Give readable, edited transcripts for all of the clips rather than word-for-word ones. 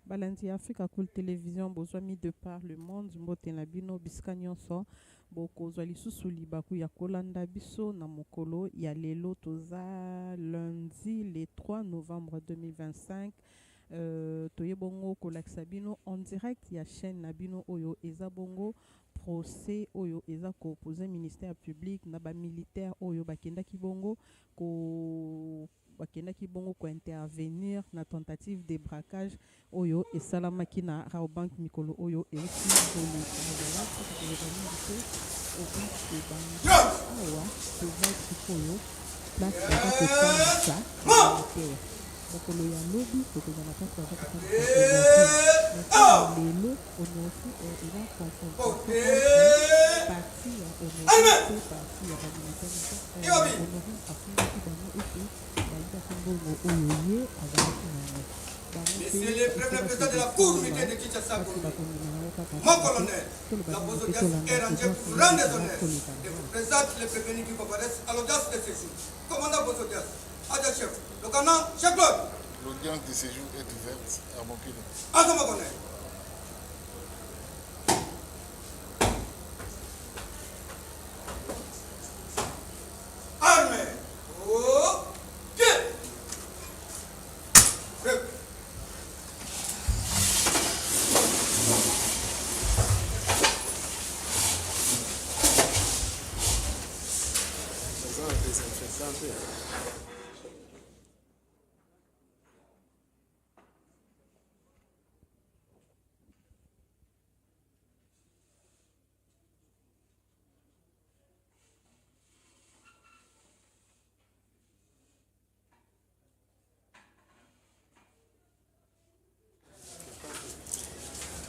Balandi Africa Cool Télévision bozwami de par le monde mbote na bino bisika nyonso bokozwa lisusu libaku ya kolanda biso na mokolo ya lelo toza lundi le 3 novembre 2025 toye bongo kolakisa bino en direct ya chaîne na bino oyo eza bongo procès oyo eza kopoze ministère public na bamilitaire oyo bakendaki bongo intervenir na tentative de braquage oyo esalamaki na Raobank mikolo oyo euti kolo azala soki awa toza sikoyo place baza kosangisa militaire mokolo ya lobi tokozala place baza kosangisa lelo onosi eza parti ya onosi pe parti ya bamilitaire honorine afungaki bango ete bayibaki mbongo oyo ye azalaki nango. Monsieur le Premier Président de la Cour unité de Kinshasa, mon colonel, la Bozodias est rangée pour vous rendre des honneurs et vous présente les prévenus qui comparaissent à l'audience de séjour. Commandant Bozodias, adjudant chef, le commandant chef Claude. L'audience de séjour est ouverte à mon client. Attends, mon colonel. Armée. Ok.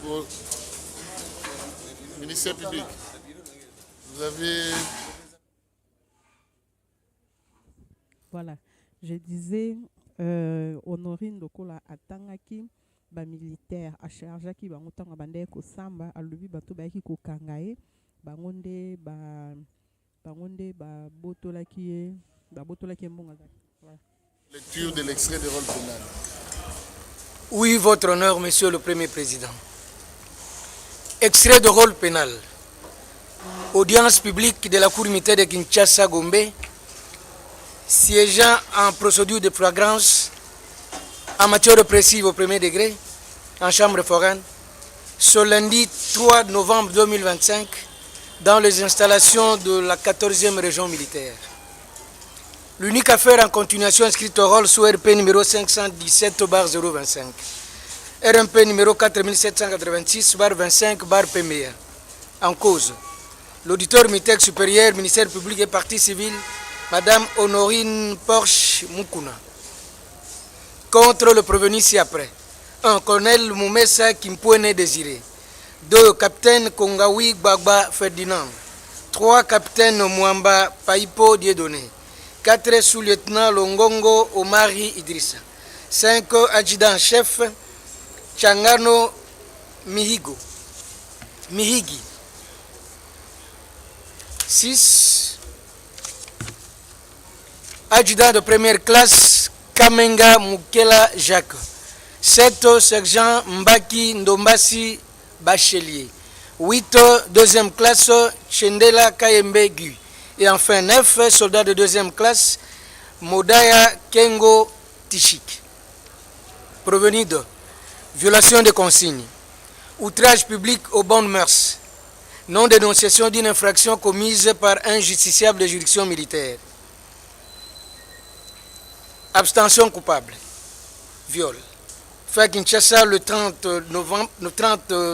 Pour le ministère public, vous avez... Voilà, je disais, Honorine Lokola atangaki ba militaire a chargeaki bango tanga bande ko samba alobi bato bayaki ko kangaye bangonde ba botolaki mbonga zaki. Voilà. Lecture de l'extrait de rôle pénal. Oui, votre honneur, monsieur le Premier Président. Extrait de rôle pénal. Audience publique de la Cour militaire de Kinshasa Gombe, siégeant en procédure de flagrance en matière répressive au premier degré, en chambre foraine, ce lundi 3 novembre 2025, dans les installations de la 14e région militaire. L'unique affaire en continuation inscrite au rôle sous RP numéro 517/025, RMP numéro 4786/25/PMEA. En cause, l'auditeur militaire supérieur, ministère public et partie civile, Madame Honorine Porsche Mukuna. Contre le prévenu ci-après. 1. Colonel Moumessa Kimpouene Désiré. 2. Capitaine Kongawi Gbagba Ferdinand. 3. Capitaine Mwamba Paipo Dieudonné. 4. Sous-lieutenant Longongo Omari Idrissa. 5. Adjudant-chef Changano Mihigi. 6. Adjudant de première classe Kamenga Mukela Jacques. 7. Sergent Mbaki Ndombasi Bachelier. 8. Deuxième classe Chendela Kayembe Gu. Et enfin 9. Soldats de deuxième classe Modaya Kengo Tishik. Provenu de violation des consignes, outrage public aux bonnes mœurs, non-dénonciation d'une infraction commise par un justiciable de juridiction militaire, abstention coupable, viol. Fait à Kinshasa le 30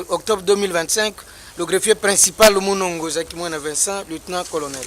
octobre 2025, le greffier principal Mounongo Zakimouana Vincent, lieutenant-colonel.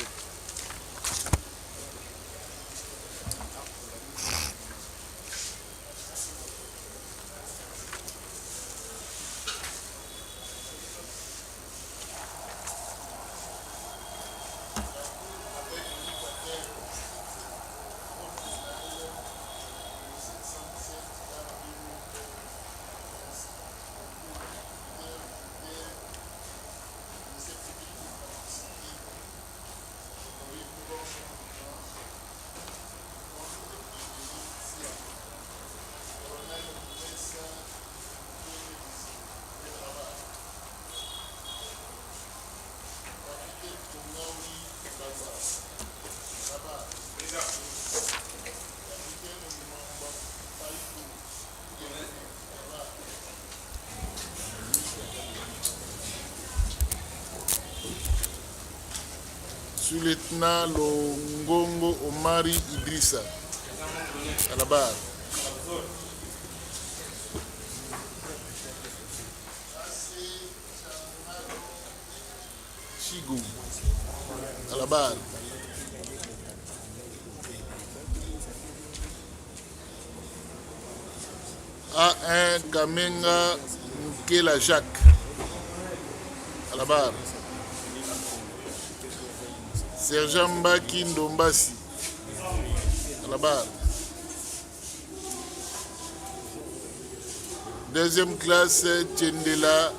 Sous-lieutenant Longongo Omari Idrissa, à la barre. Chigou, à la barre. A1 Kamenga Nkela Jacques, à la barre. Sergent Mbaki Ndombasi, à la barre. Deuxième classe, Tchendela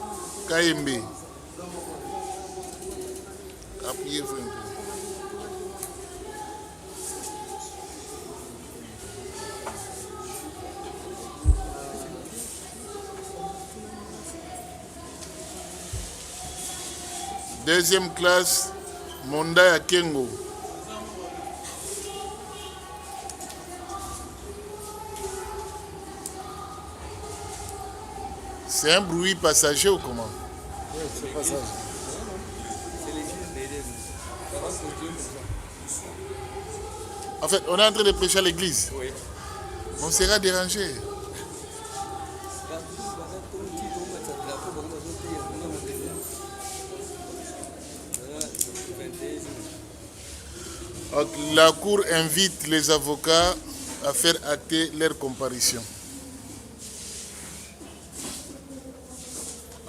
Kaembe. Appuyez un peu. Deuxième classe, Monda Yakengo. C'est un bruit passager ou comment? Oui, c'est passager. En fait, on est en train de prêcher à l'église. Oui. On sera dérangé. Donc, la Cour invite les avocats à faire acter leur comparution.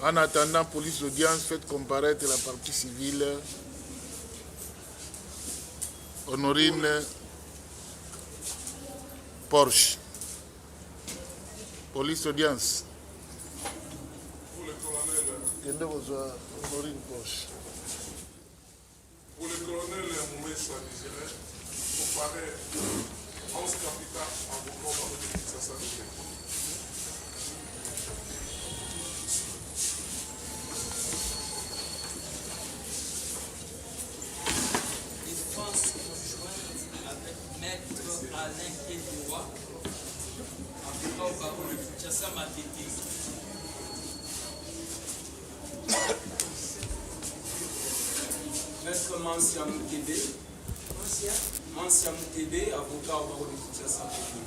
En attendant, police d'audience, faites comparaître la partie civile Honorine Porsche. Police d'audience. Pour le colonel, Honorine Porsche. pour le colonel Moumessa Désiré, comparé 11 capitaines avocats de Kinshasa. Défense conjointe avec Maître Alain Kédoua, avocat au barreau de Kinshasa Matete. Maître Mansia Moukebe, avocat au barreau de Kinshasa Matete.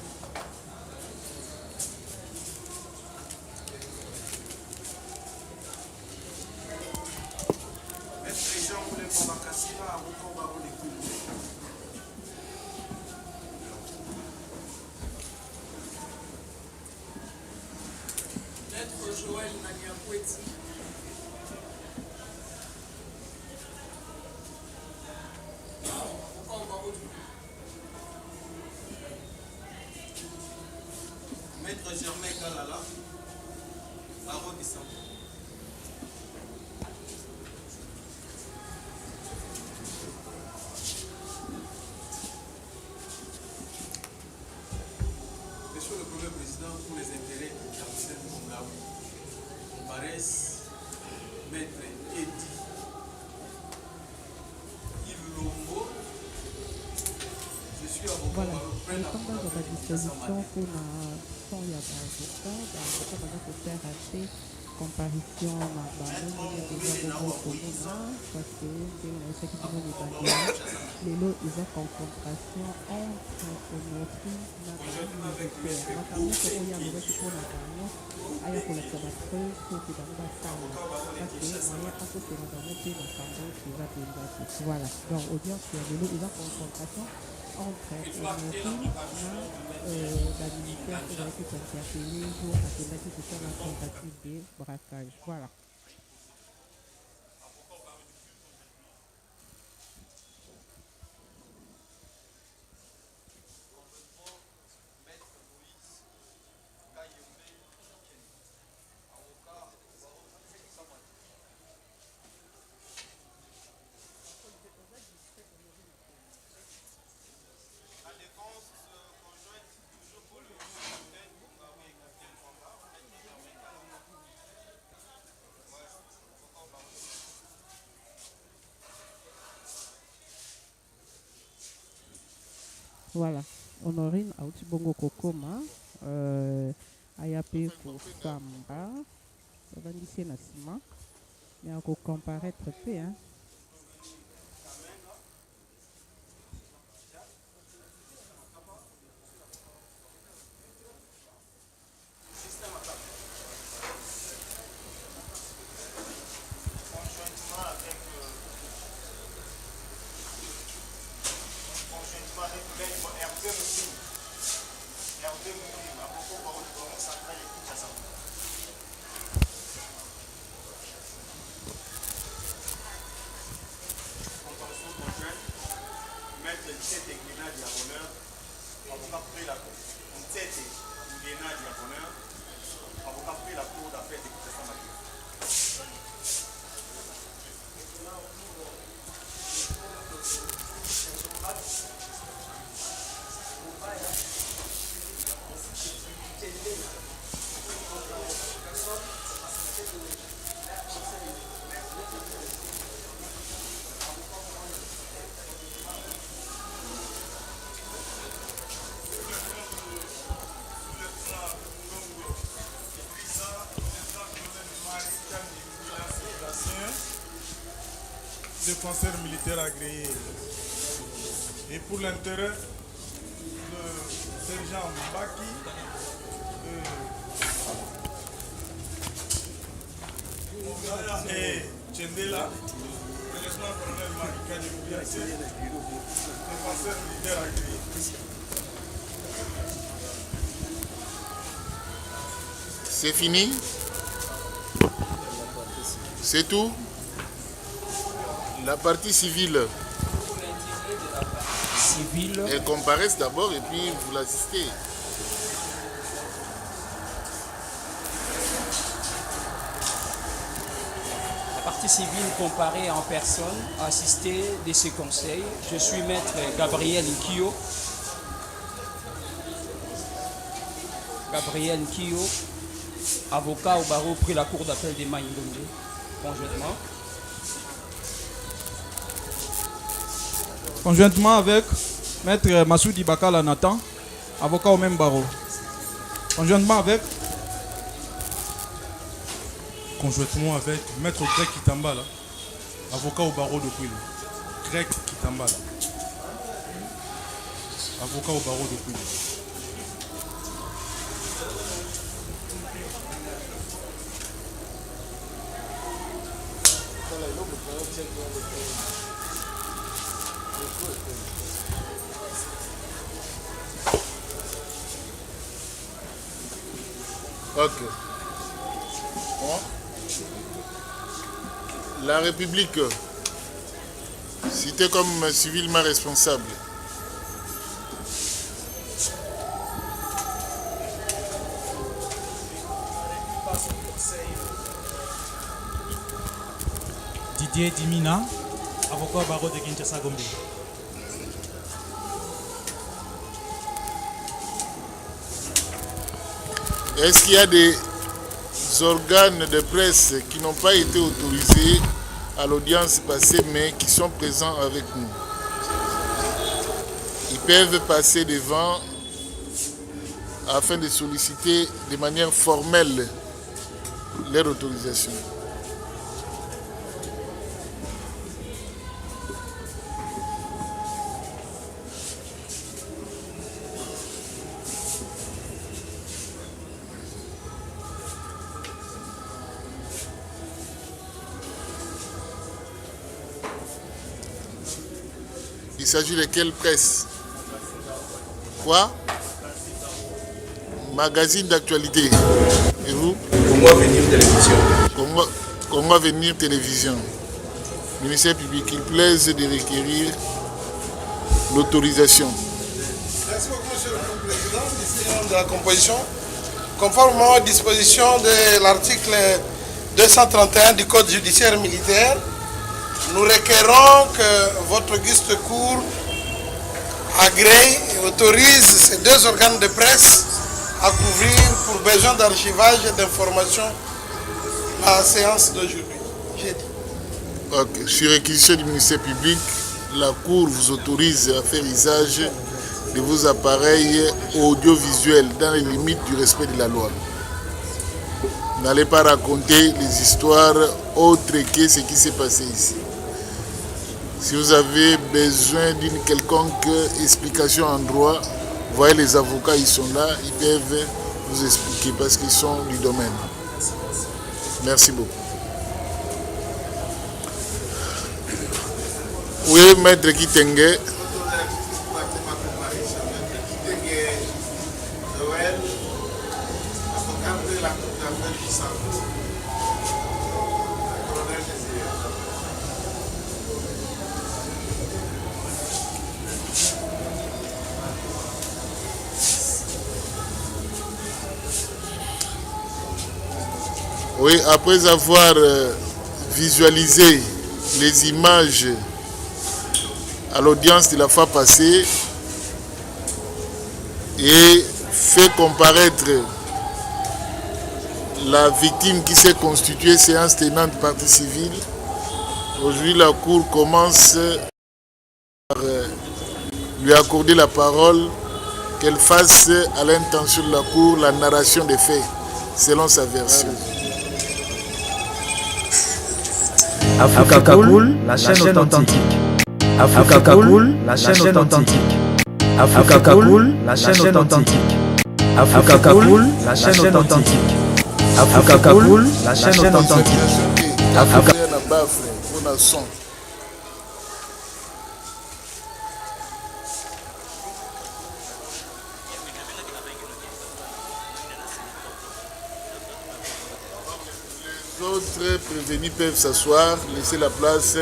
Maître Jean Moulin Bambakassira, avocat au barreau de Kinshasa. Maître Joël Naniakweti. Maître Germain Kalala, barreau de Sambo. Monsieur le Premier Président, pour les intérêts de Jean-Michel Mongao, comparaissent Maître Edi Yves Lombo. Je suis avocat Voilà, barreau près de la nilipanga cour kwa d'appel de Kinshasa disposition Matete. kuna fond ya baavocat baza kofaire ate comparution na bango ndenge deja bongo komona parce ndenge nayesaki bino mibandela lelo eza confrontation entre honorine na bamilitaire makambo nyonso oyo alobaki mpona bango aya kolakisa bapreuve soki bango basala parce moyen akopena bango mpe makambo eza mpenza te voilà donc audience ya lelo eza confrontation entre honorine na bamilitaire ezalaki kointerpele jo akendaki kosala tentative de braquage voilà. Voilà, Honorine auti bongo kokoma aya mpe kosamba bavandisi ye na nsima me akocomparaître mpe défenseur militaire agréé. Et pour l'intérêt, le sergent Mbaki, et Tchendela, le lieutenant-colonel Marika de défenseur militaire agréé. C'est fini? C'est tout? La partie civile. Elles comparaissent d'abord et puis vous l'assistez. La partie civile comparée en personne, assistée de ce conseil. Je suis maître Gabriel Nkio. Gabriel Nkio, avocat au barreau près la cour d'appel de Maïndombe, conjointement. Conjointement avec maître Massoudi Bakala Nathan, avocat au même barreau. Conjointement avec maître Greg Kitambala, avocat au barreau de Kouilou. Greg Kitambala, avocat au barreau de Kouilou. Ok. Bon. La République, cité comme civilement responsable. Didier Dimina, avocat au barreau de Kinshasa Gombe. Est-ce qu'il y a des organes de presse qui n'ont pas été autorisés à l'audience passée mais qui sont présents avec nous? Ils peuvent passer devant afin de solliciter de manière formelle leur autorisation. Il s'agit de quelle presse? Quoi? Magazine d'actualité. Et vous? Congo Avenir Télévision. Congo Avenir Télévision. Ministère public, il plaise de requérir l'autorisation. Merci beaucoup, Monsieur le Président. Décision de la composition. Conformément aux dispositions de l'article 231 du Code judiciaire militaire, nous requérons que votre auguste cour agrée et autorise ces deux organes de presse à couvrir pour besoin d'archivage et d'information la séance d'aujourd'hui. Ok. Sur réquisition du ministère public, la Cour vous autorise à faire usage de vos appareils audiovisuels dans les limites du respect de la loi. N'allez pas raconter les histoires autres que ce qui s'est passé ici. Si vous avez besoin d'une quelconque explication en droit, voyez les avocats, ils sont là, ils peuvent vous expliquer parce qu'ils sont du domaine. Merci beaucoup. Oui, maître Kitenge. Oui, après avoir visualisé les images à l'audience de la fois passée et fait comparaître la victime qui s'est constituée séance tenante partie civile, aujourd'hui la Cour commence par lui accorder la parole, qu'elle fasse à l'intention de la Cour la narration des faits selon sa version. Africa Cool, la chaîne authentique. Africa Cool, la chaîne authentique. Africa Cool, la chaîne authentique. Africa Cool, la chaîne authentique. Africa Cool, la chaîne authentique. Africa Les autres prévenus peuvent s'asseoir, laisser la place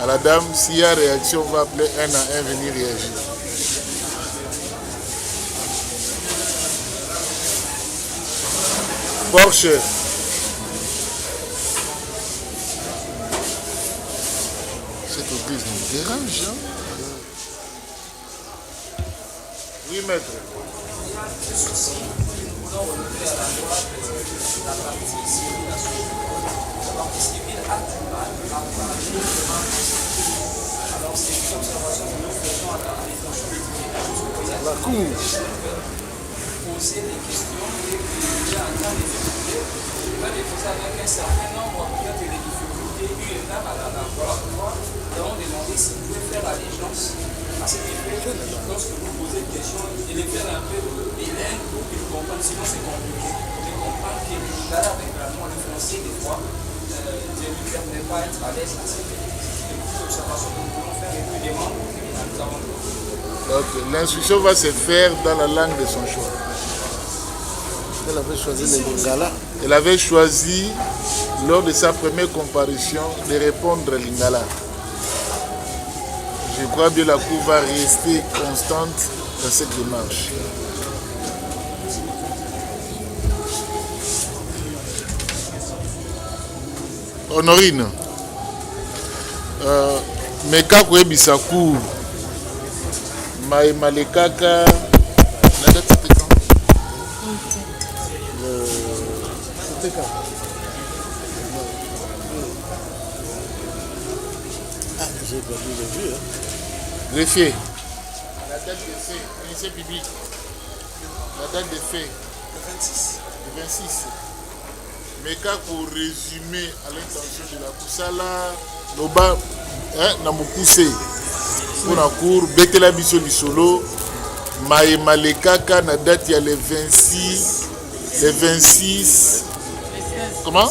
à la dame. S'il y a réaction, on va appeler un à un venir réagir. Porsche. Cette église nous dérange. Hein? Oui, maître. La cour. Poser des questions et déjà en train de discuter. Il va déposer avec un certain nombre de difficultés eu égard à la loi. Nous avons demandé s'il pouvait faire allégeance à cet effet. Lorsque vous posez une question, il est faire un peu bilingue pour qu'il comprenne, sinon c'est compliqué. De comprendre que l'Ingala avec le français, des fois, ne lui permet pas être à l'aise à cette observation que nous voulons faire et puis des membres que nous avons. Okay. L'instruction va se faire dans la langue de son choix. Elle avait choisi le lingala. Elle avait choisi, lors de sa première comparution, de répondre à lingala. Je crois bien la Cour va rester constante dans cette démarche. Honorine, mais quand vous avez sa cour, Malekaka, la date c'était quand? C'était quand? Ah, j'ai perdu le vue. Greffier. La date de fait, ministère public. La date de fait. Le 26. Le 26. Mais quand pour résumer à l'intention de la Koussala, Loba, Namokoussé. Pour la cour, Betela Biso Lisolo, Malekaka, na date il y a le 26, comment?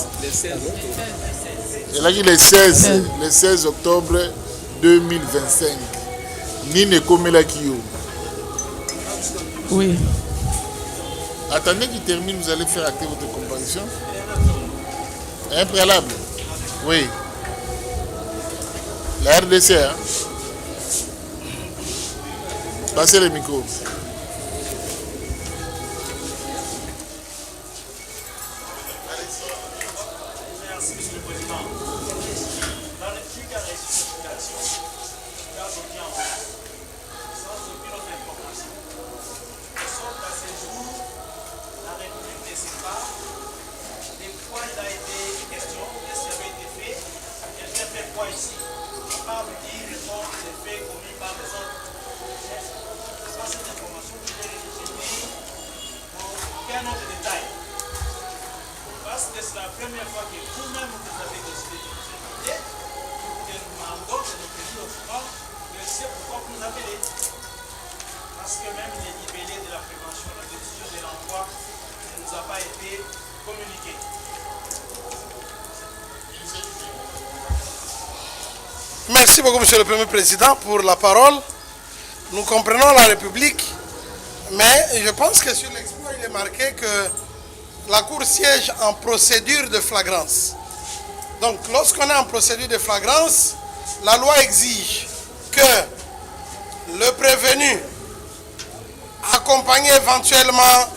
Elle a dit le 16 octobre 2025. Nine Komela Kiyo. Oui. Attendez qu'il termine, vous allez faire acter votre comparution. Un préalable. Oui. La RDC, hein? Passez le micro. Merci, Monsieur le Président. Dans le plus qu'à l'explication, dans l'audience, sans aucune autre information, de sorte qu'à ce jour, la République ne sait pas de quoi il a été question, qu'est-ce qui avait été fait, quelqu'un fait quoi ici. À part lui dire, répondre des faits commis par les autres. Cette information qui est rédigée aucun autre détail. Parce que c'est la première fois que vous-même vous avez décidé de nous inviter, que nous demandons de nous tenir au courant de ce pourquoi vous nous appelez. Parce que même les libellés de la prévention, la décision de l'envoi ne nous a pas été communiquée. Merci beaucoup, Monsieur le Premier Président, pour la parole. Nous comprenons la République, mais je pense que sur l'expo, il est marqué que la Cour siège en procédure de flagrance. Donc, lorsqu'on est en procédure de flagrance, la loi exige que le prévenu, accompagné éventuellement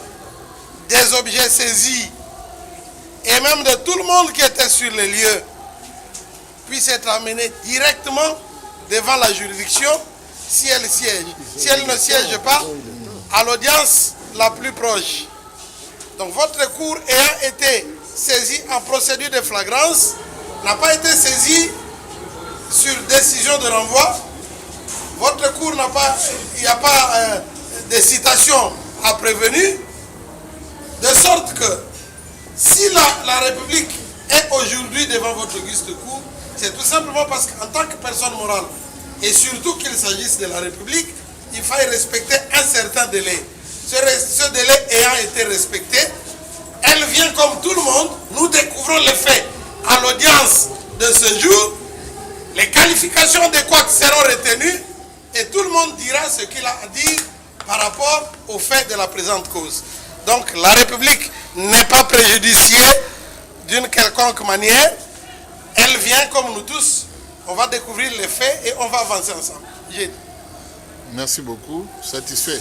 des objets saisis et même de tout le monde qui était sur les lieux, puisse être amené directement devant la juridiction si elle siège. Si elle ne siège pas, à l'audience la plus proche. Donc votre cour ayant été saisie en procédure de flagrance, n'a pas été saisie sur décision de renvoi. Votre cour n'a pas, il n'y a pas de citation à prévenir, de sorte que si la République est aujourd'hui devant votre auguste cour, C'est tout simplement parce qu'en tant que personne morale, et surtout qu'il s'agisse de la République, il faille respecter un certain délai. Ce délai ayant été respecté, elle vient comme tout le monde, nous découvrons les faits à l'audience de ce jour, les qualifications adéquates seront retenues et tout le monde dira ce qu'il a à dire par rapport aux faits de la présente cause. Donc la République n'est pas préjudiciée d'une quelconque manière, elle vient comme nous tous, on va découvrir les faits et on va avancer ensemble. Merci beaucoup, satisfait.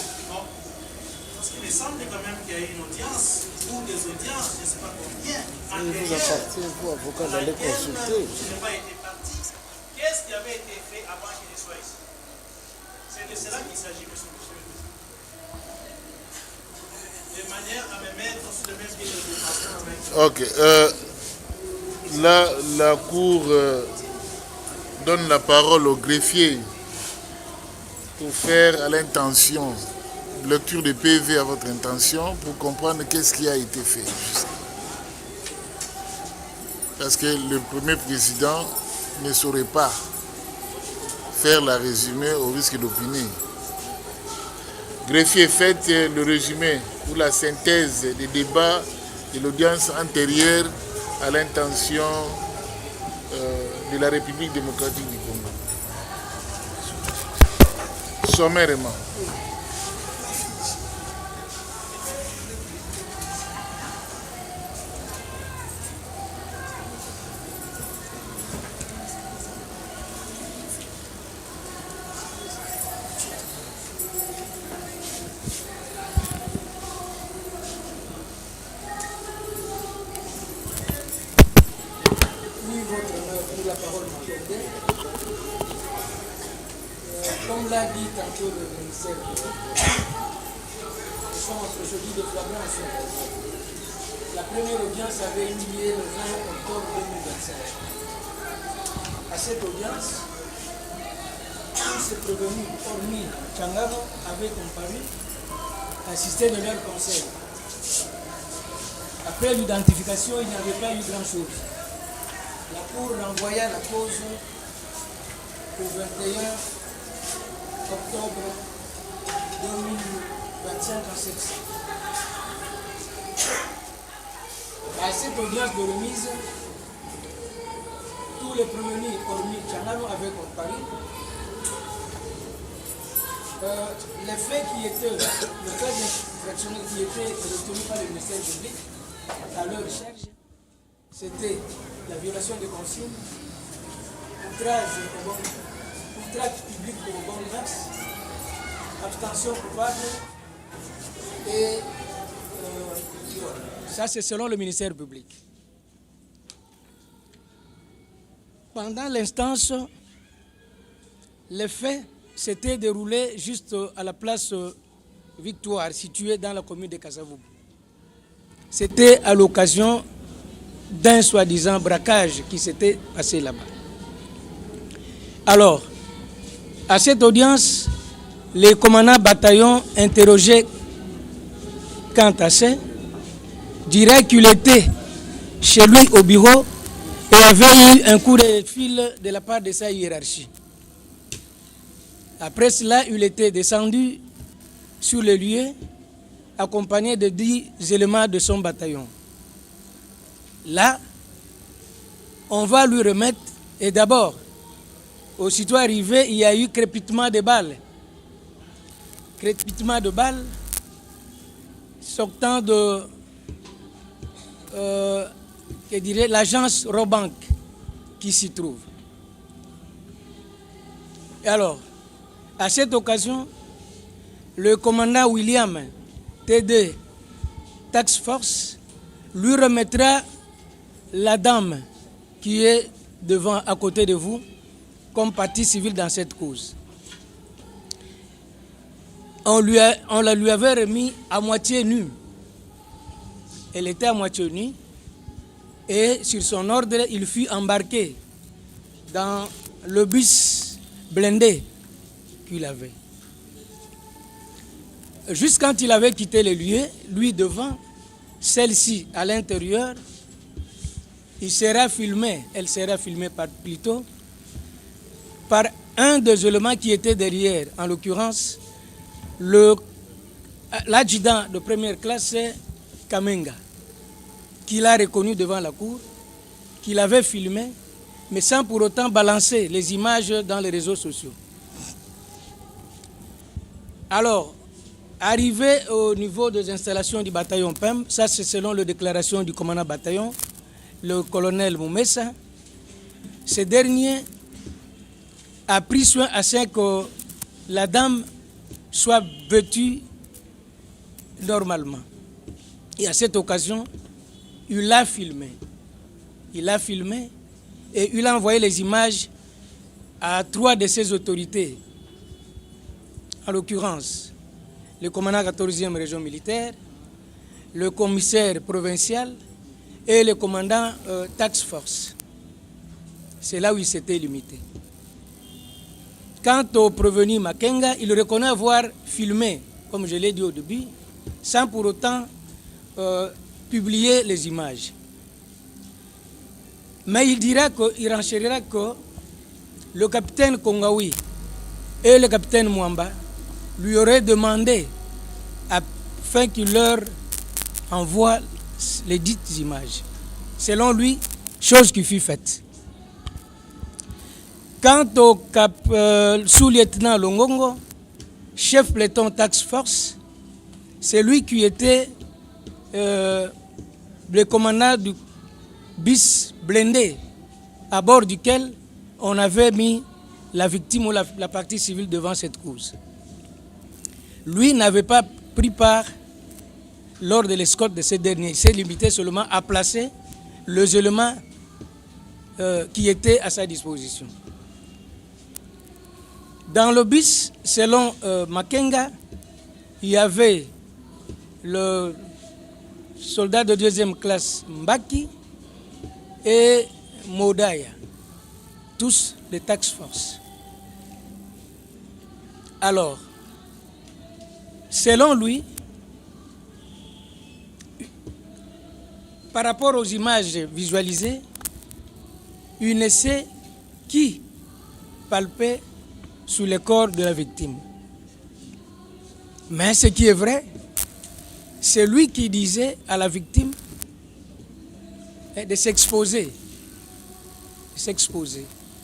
Parce qu'il me semble quand même qu'il y a eu une audience, ou des audiences, je ne sais pas combien, Il vous appartient, vous, avocat, d'aller consulter. Je n'ai pas été parti. Qu'est-ce qui avait été fait avant qu'il ne soit ici? C'est de cela qu'il s'agit, monsieur le président. De manière à me mettre sur le même pied de défense avec... Ok. Là, la Cour donne la parole au greffier pour faire à l'intention, lecture de PV à votre intention, pour comprendre qu'est-ce qui a été fait. Parce que le premier président ne saurait pas faire la résumé au risque d'opiner. Greffier, faites le résumé ou la synthèse des débats de l'audience antérieure à l'intention de la République démocratique du Congo. Sommairement. La parole m'accordait. Comme l'a dit tantôt le ministère, ce sont aujourd'hui de flagrance. La première audience avait eu lieu le 20 octobre 2025. À cette audience, tous ces prévenus, hormis Tchangaro, avaient comparu, assisté de leur conseil. Après l'identification, il n'y avait pas eu grand-chose. La Cour renvoya la cause au 21 octobre 2025 en section. À cette audience de remise, tous les prévenus, hormis Tchangaro, avaient comparu. Les faits qui étaient, le cas d'infractionnel qui était retenu par le ministère public à leur recherche, c'était la violation des consignes, outrage public au bon mœurs, abstention coupable et ça c'est selon le ministère public. Pendant l'instance, les faits s'étaient déroulés juste à la place Victoire, située dans la commune de Kasavubu. C'était à l'occasion d'un soi-disant braquage qui s'était passé là-bas. Alors, à cette audience, les commandants bataillons interrogés quant à ça diraient qu'il était chez lui au bureau et avait eu un coup de fil de la part de sa hiérarchie. Après cela, il était descendu sur le lieu accompagné de 10 éléments de son bataillon. Là, on va lui remettre, et d'abord, aussitôt arrivé, il y a eu crépitement de balles. Crépitement de balles sortant de l'agence Robank qui s'y trouve. Et alors, à cette occasion, le commandant William TD Task Force lui remettra la dame qui est devant, à côté de vous, comme partie civile dans cette cause. On la lui avait remis à moitié nue. Elle était à moitié nue et sur son ordre, il fut embarqué dans le bus blindé qu'il avait. Juste quand il avait quitté le lieu, lui devant, celle-ci à l'intérieur, elle sera filmée plutôt par un des éléments qui était derrière, en l'occurrence l'adjudant de première classe Kamenga, qu'il a reconnu devant la cour, qu'il avait filmé, mais sans pour autant balancer les images dans les réseaux sociaux. Alors, arrivé au niveau des installations du bataillon PEM, ça c'est selon la déclaration du commandant bataillon, le colonel Moumessa, ce dernier a pris soin à ce que la dame soit vêtue normalement. Et à cette occasion, il l'a filmé. Il l'a filmé et il a envoyé les images à 3 de ses autorités. En l'occurrence, le commandant 14e région militaire, le commissaire provincial et le commandant Task Force. C'est là où il s'était limité. Quant au prévenu Makenga, il reconnaît avoir filmé, comme je l'ai dit au début, sans pour autant publier les images. Mais il renchérira que le capitaine Kongaoui et le capitaine Mwamba lui auraient demandé afin qu'il leur envoie les dites images. Selon lui, chose qui fut faite. Quant au sous-lieutenant Longongo, chef peloton Task Force, c'est lui qui était le commandant du bis blindé à bord duquel on avait mis la victime ou la partie civile devant cette cause. Lui n'avait pas pris part lors de l'escorte de ce dernier. Il s'est limité seulement à placer les éléments qui étaient à sa disposition. Dans le bis, selon Makenga, il y avait le soldat de 2e classe Mbaki et Modaya, tous des Task Force. Alors, selon lui, par rapport aux images visualisées, il ne sait qui palpait sous le corps de la victime. Mais ce qui est vrai, c'est lui qui disait à la victime de s'exposer,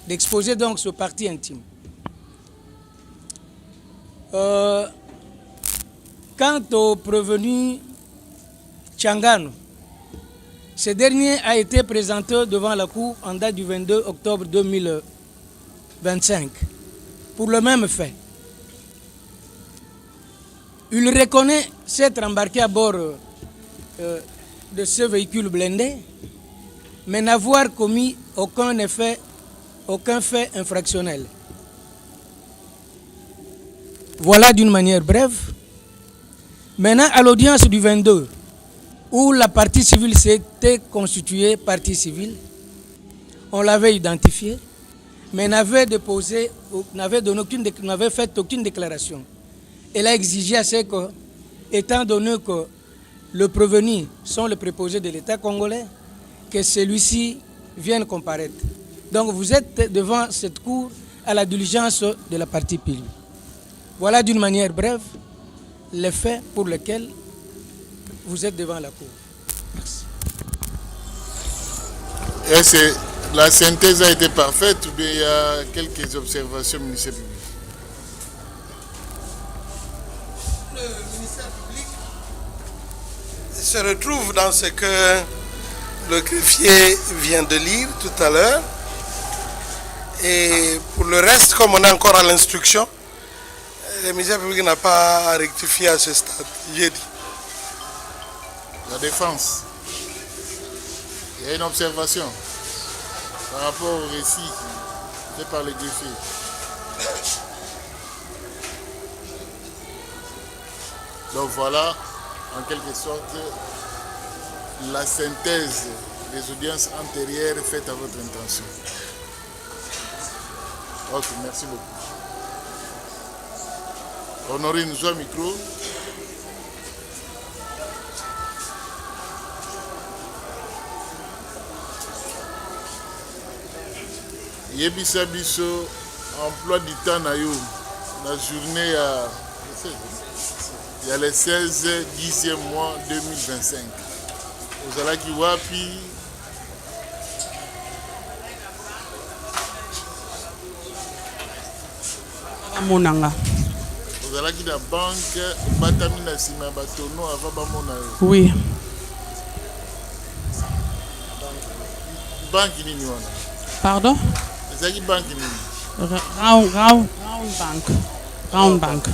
d'exposer donc ce parti intime. Quant au prévenu Tchangano, ce dernier a été présenté devant la cour en date du 22 octobre 2025 pour le même fait. Il reconnaît s'être embarqué à bord de ce véhicule blindé, mais n'avoir commis aucun fait infractionnel. Voilà d'une manière brève. Maintenant, à l'audience du 22, où la partie civile s'était constituée partie civile, on l'avait identifié, mais n'avait fait aucune déclaration. Elle a exigé à ce que, étant donné que le prévenu sont les préposés de l'État congolais, que celui-ci vienne comparaître. Donc vous êtes devant cette cour à la diligence de la partie pile. Voilà d'une manière brève les faits pour lesquels vous êtes devant la cour. Merci. Est-ce que la synthèse a été parfaite ou bien il y a quelques observations au ministère public? Le ministère public se retrouve dans ce que le greffier vient de lire tout à l'heure. Et pour le reste, comme on est encore à l'instruction, le ministère public n'a pas à rectifier à ce stade. J'ai dit. La défense. Il y a une observation par rapport au récit fait par le greffier. Donc voilà, en quelque sorte, la synthèse des audiences antérieures faites à votre intention. Ok, merci beaucoup. Honorine, nous au micro. yebisa biso emploi du temps na yo la journée il y a le 16 10e mois 2025 ozalaki wapi monanga ozalaki na banque batami na nsima ya batono avant bamona yo oui banque nini wana pardon ezalaki banque nini round bank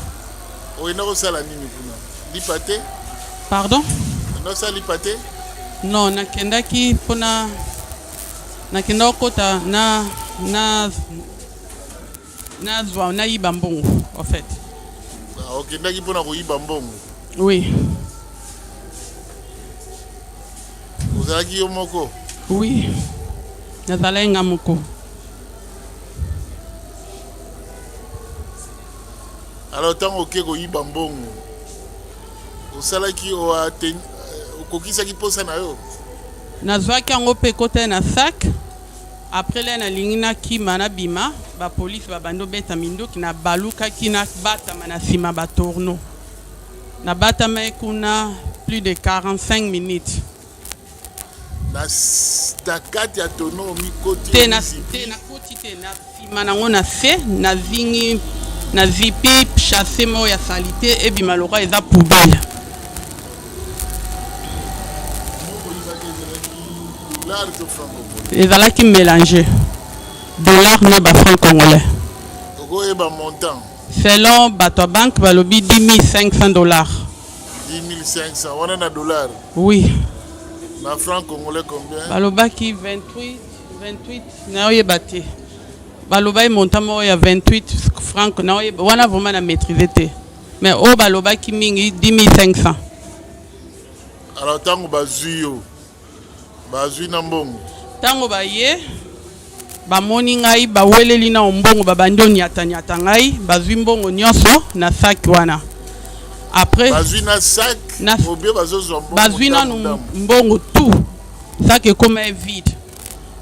oyenda kosala nini kuna lipa te pardon nosala lipa te non nakendaki mpona nakenda kokota nazwa nayiba mbongo en fait okendaki mpona koyiba mbongo oui ozalaki yo moko oui nazalaki nga moko alors ntango oke koyiba mbongo osalaki okokisaki mposa na yo nazwaki yango mpe ekota na sac après le nalingi nakima nabima bapolisi babandi obeta minduki nabalukaki nabatama na nsima batourno nabatama kuna plus de 45 minutes na kati ya tono omikoti te nakoti te na nsima nango na se nazingi nazipi chasse moko ya salite ebima loka eza poubelle ezalaki mélange dollar na bafranc congolais okoyeba montant selon bato ya banque balobi 10 500 dollars 10 500 wana na dollar oui na franc congolais combien balobaki 28 naoyeba te balobaki montant moko ya 28 franc naoyeba wana vraiment na maîtrise te mais oyo balobaki mingi 10 500 alors ntango bazwi yo bazwi na mbongo ntango baye bamoni ngai baweleli na mbongo babandi oniataniata ngai bazwi mbongo nyonso na sac wana après bazwi na sac obie bazozwa mbongo bazwi nanu mbongo tout sac ekoma vide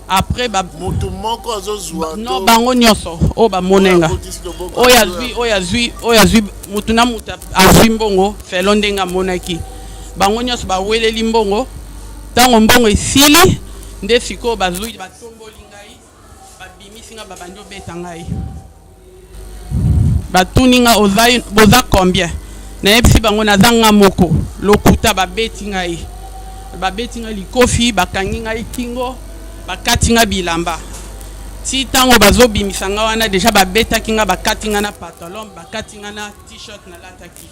après moto moko azozwa no bango nyonso oyo bamonenga oyo azwi motu na motu azwi mbongo felo ndenge amonaki bango nyonso baweleli mbongo ntango mbongo esili nde sikoyo bazwi batomboli ngai babimisi nga babandi obeta ngai batuni nga boza combien nayebisi bango naza nga moko lokuta babeti ngai likofi bakangi ngai kingo bakati nga bilamba ti ntango bazobimisa nga wana deja babetaki nga bakati nga na pantalon bakati nga na t-shirt nalataki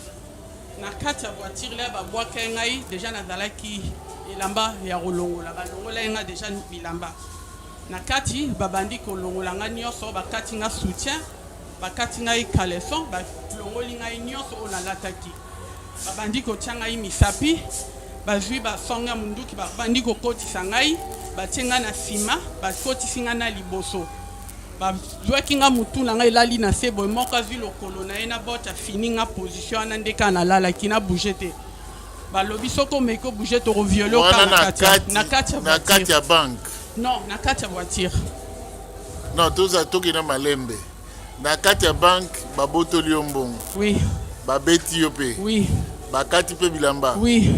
na kati ya voiture le babwaka ngai deja nazalaki elamba ya kolongola balongola nga deja bilamba na kati babandi kolongola nga nyonso bakati nga soutien bakati ngai caleçon balongoli ngai nyonso oyo nalataki babandi kotia ngai misapi bazwi basonga munduki babandi kokotisa ngai batie nga na nsima bakotisi nga na liboso bazwaki nga mutu na ngai elali na se boye moko azwi lokolo na ye na bota fini nga position wana nde kaka nalalaki na bouge te balobi soki omeki obouge tokoviole na kati ya banque non na kati ya voiture non tokenda malembe na kati ya banque babotoli yo mbongo oui babeti yo mpe oui bakati mpe bilamba oui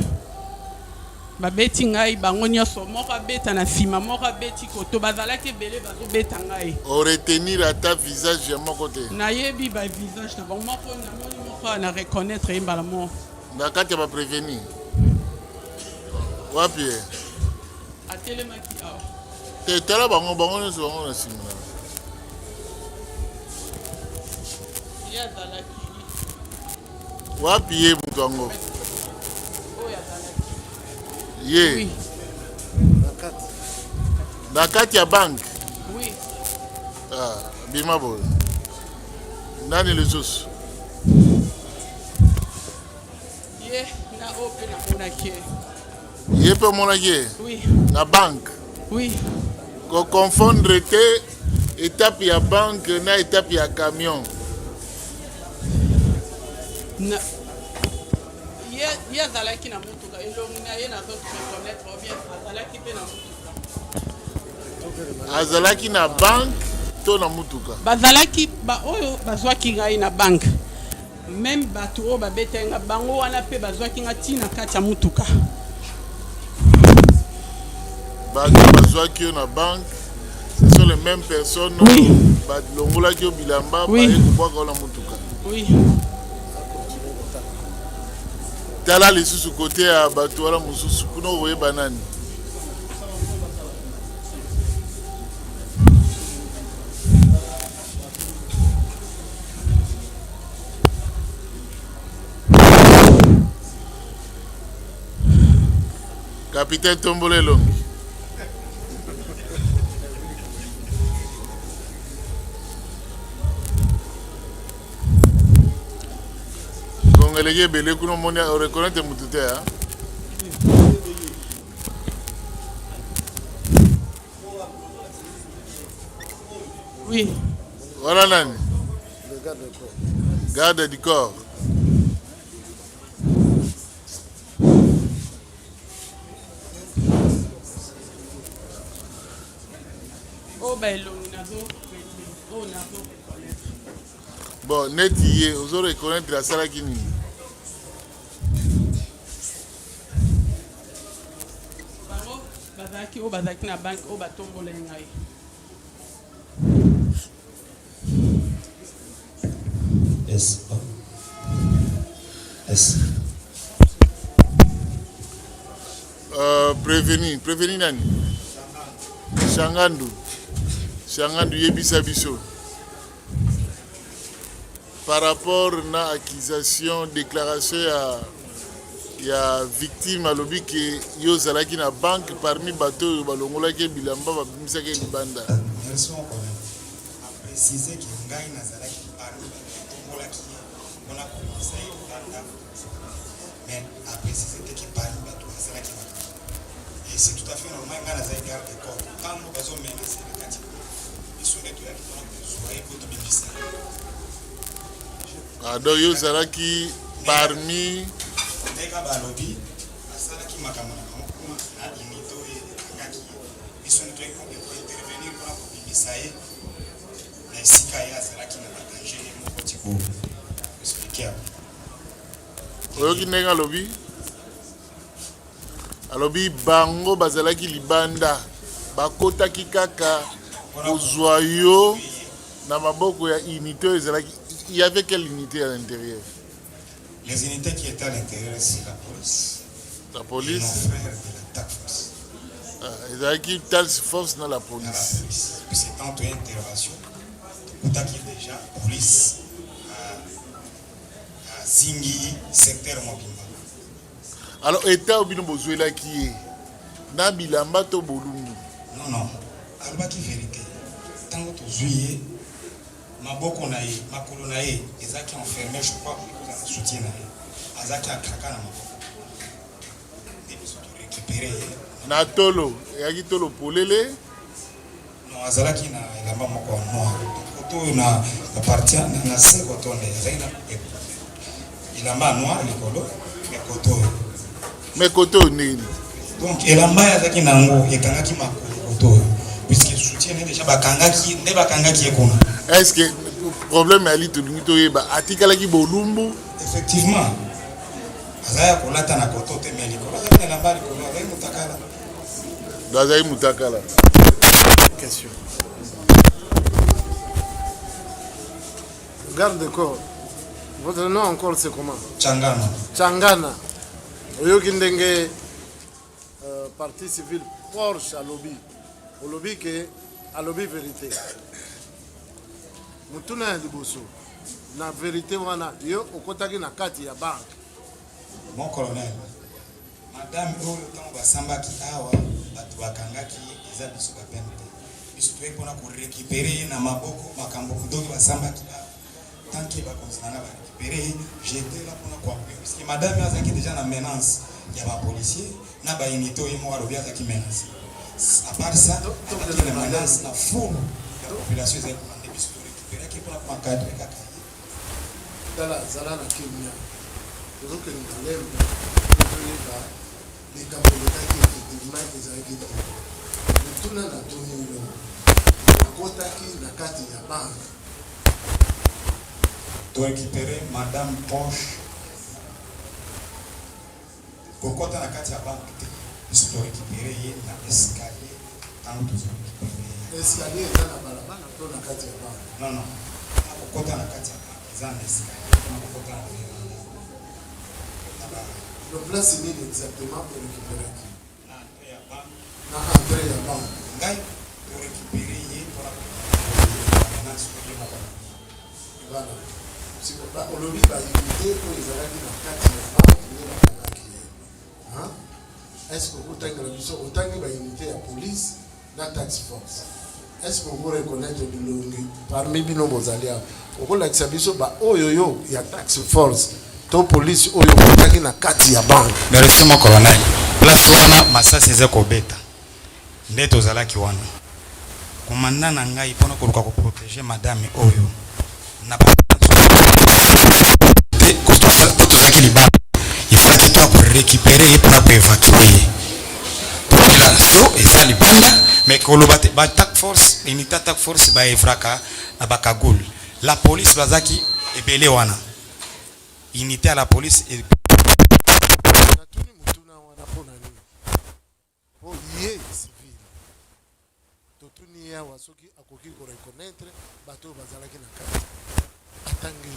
babeti ngai bango nyonso moko abeta na nsima moko abeti koto bazalaki ebele bazobeta ngai oretenir ata visage ya moko te nayebi bavisage na bango moko namoni moko na reconnaître ye mbala mo na kati ya baprevenir wapi atelemaki awa te tala bango nyonso bango na nsima na ye azalaki wapi ye moto yango ye oui. na kati ya banque oui. bima boye nani lisusu ye na oyo mpe namonaki ye mpe omonaki ye oui. na banque oui. koconfondre te étape ya banque na étape ya camion ye azalaki na motuka elongi na ye nazoreconnaître bien azalaki mpe na motuka azalaki na banque to na mutuka bazalaki oyo bazwaki ngai na banke même bato oyo babetaki nga bango wana mpe bazwaki nga ntina kati ya mutuka bato bazwaki yo na banque ce sont les mêmes personnes balongolaki yo bilamba baye kobwaka yo na mutuka tala lisusu kote ya bato wana mosusu kuna okoyeba nani Capitaine Tombolelo. Congolais belé kuno moni o reconnaître mutute hein. Oui. Voilà nani. Le garde du corps. Garde du corps. Bon, net y est, vous aurez reconnaître la salle qui n'y na banque o batombola ngai prévenir nani Changandu yebisa biso par rapport na accusation déclaration ya victime alobi ke yo zalaki na banque parmi bato oyo balongolaki bilamba babimisaki libanda préciser que ngai nazalaki parmi batombolaki mpona komisa ye libanda mais a préciser te ke parmi bato bazalaki et c'est tout à fait normal ngai nazali garde de corps ntango bazomenase na kati biso nde toyaki mpona kozwa ye po tobimisa donc yo ozalaki parmi ndenge balobi asalaki makambo na bango kuna na unité oyo ekangaki ye biso nde toyaki kointervenir mpona kobimisa ye na esika ye azalaki na badanger ye moko ti koexplike yango oyoki ndenge alobi bango bazalaki libanda bakotaki kaka kozwa yo na maboko ya unité oyo ezalaki. Il y avait quelle unité à l'intérieur? Les unités qui étaient à l'intérieur, c'est la police. La police? Et nos frères de la task force. Ils avaient qui task force dans la police. Puis c'est tant une intervention. Tout à qui déjà police à Zingi, secteur Mobimba. Alors, État ou bien besoin qui est na bilamba to bolungu? Non. Alba qui vérité. Tant que tu juillet. Maboko na ye, makolo na ye, ezaki enfermé, je crois, pour la soutien na ye. Azaki akraka na maboko. Et puis surtout récupérer. Na tolo, yaki tolo polele? Non, azalaki na elamba moko noir. Koto na partie na se koto ne, azaki na elamba noir likolo, mais koto. Mais koto nini? Donc elamba azaki nango, ekangaki makolo koto. Puisque soutien déjà bakangaki, ne bakangaki ekona. Est-ce que le problème est que nous avons bolumbu? Effectivement. Azaya kolata na kotote meliko. Azaya na bali kola, azaya mutakala. Azaya mutakala. Question. Garde de corps. Votre nom encore c'est comment? Changana. Changana. Oyoki ndenge partie civile Porsche à lobby. Au lobby que à lobby vérité. Mutuna ya liboso na vérité wana yo okotaki na kati ya banque. Mon colonel, madame oyo tango basambaki awa bato bakangaki eza biso bapene te biso toyei mpona korécupere na maboko makambo kudoki basambaki awa tanke bakontinanga barécupere j'étais là mpona koappuye puisque madame azalaki déjà na menace ya bapolicier na baunité oyo moko alobi azalaki menace à part ça azalaki na menace na foule ya population ezali komande biso torécupéraki mpona komakadre kaka tala zala na kimia tozokende lembe tozoyeba likambo elokaki effectivement ezalaki te motuna na toni yo bakotaki na kati ya banque. To récupérer Madame Poche. Kokota na kati ya banque te. Biso to récupérer ye na escalier. Tango tozo récupérer. Escalier eza na balabala to na kati ya banque. Non non. Kokota na kati ya banque. Eza na escalier. Kokota na veranda. Le place nini exactement pour récupérer? Na entrée ya banque. Na entrée ya banque. Ngai to récupérer ye pour la menace pour ye moko. Voilà. Olobi baunité oyo ezalaki na kati ya banque nde bakangaki ye. Est-ce que okotangela biso otangi baunité ya police na tax force? Est-ce que vous reconnaître bilongi parmi bino bozali awa okolakisa biso baoyoyo ya tax force to police oyo otangi na kati ya banque? Merci mon colonel. Place wana masasi eza kobeta nde tozalaki wana komanda na ngai mpona koluka koprotéger madame oyo na tozalaki libala ifaki to akorécupérer ye mpona koévacue ye population eza libanda mais koloba te batak force unité attaque force baevraka na bakagul la police bazaki ebele wana unité à la police awa soki akoki koreconnaître bato bazalaki na kati atangi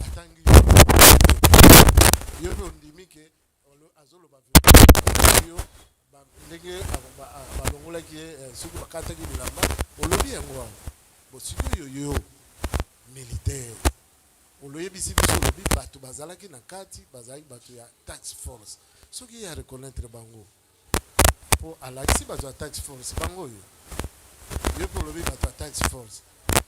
atangi yo pe ondimi ke azoloba yo ndenge balongolaki soki bakataki bilamba olobi yango awa bosiki oyo militaire oloyebisi biso olobi bato bazalaki na kati bazalaki bato ya tax force soki ya reconnaître bango po alakisi bato ya tax force bango oyo yo po olobi bato ya tax force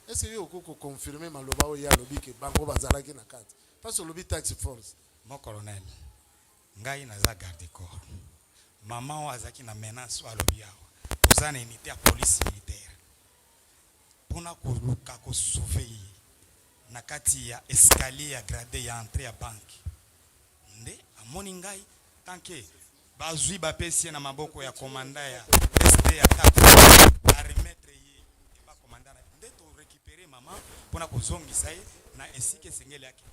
est-ce que yo okoko confirmer maloba oyo alobi ke bango bazalaki na kati parce olobi tax force? Mon colonel ngai naza garde corps mama oyo azalaki na menace oyo alobi awa toza na unité ya police militaire mpona koluka kosauve na kati ya escalier ya grade ya entrée ya banque nde amoni ngai tanke bazwi bapesi na maboko ya komanda ya SD ya 4 a remettre ye ba komanda na nde to récupérer mama mpona kozongisa ye na esike sengele yake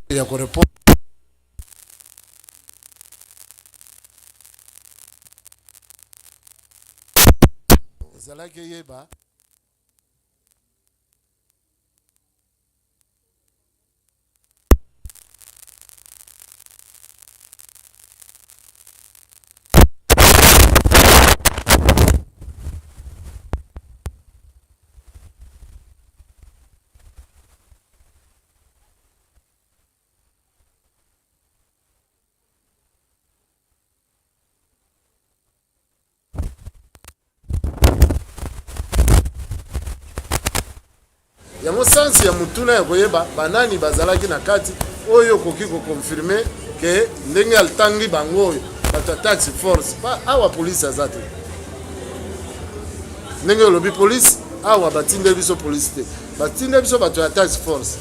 ya korepondre ezalaki yeba yango sansi ya mutuna ya koyeba banani bazalaki na kati oyo koki kokonfirme ke ndenge altangi bango oyo bato ya tax force pa awa polisi aza te ndenge olobi polisi awa batinde biso polisi te batinde biso bato ya tax force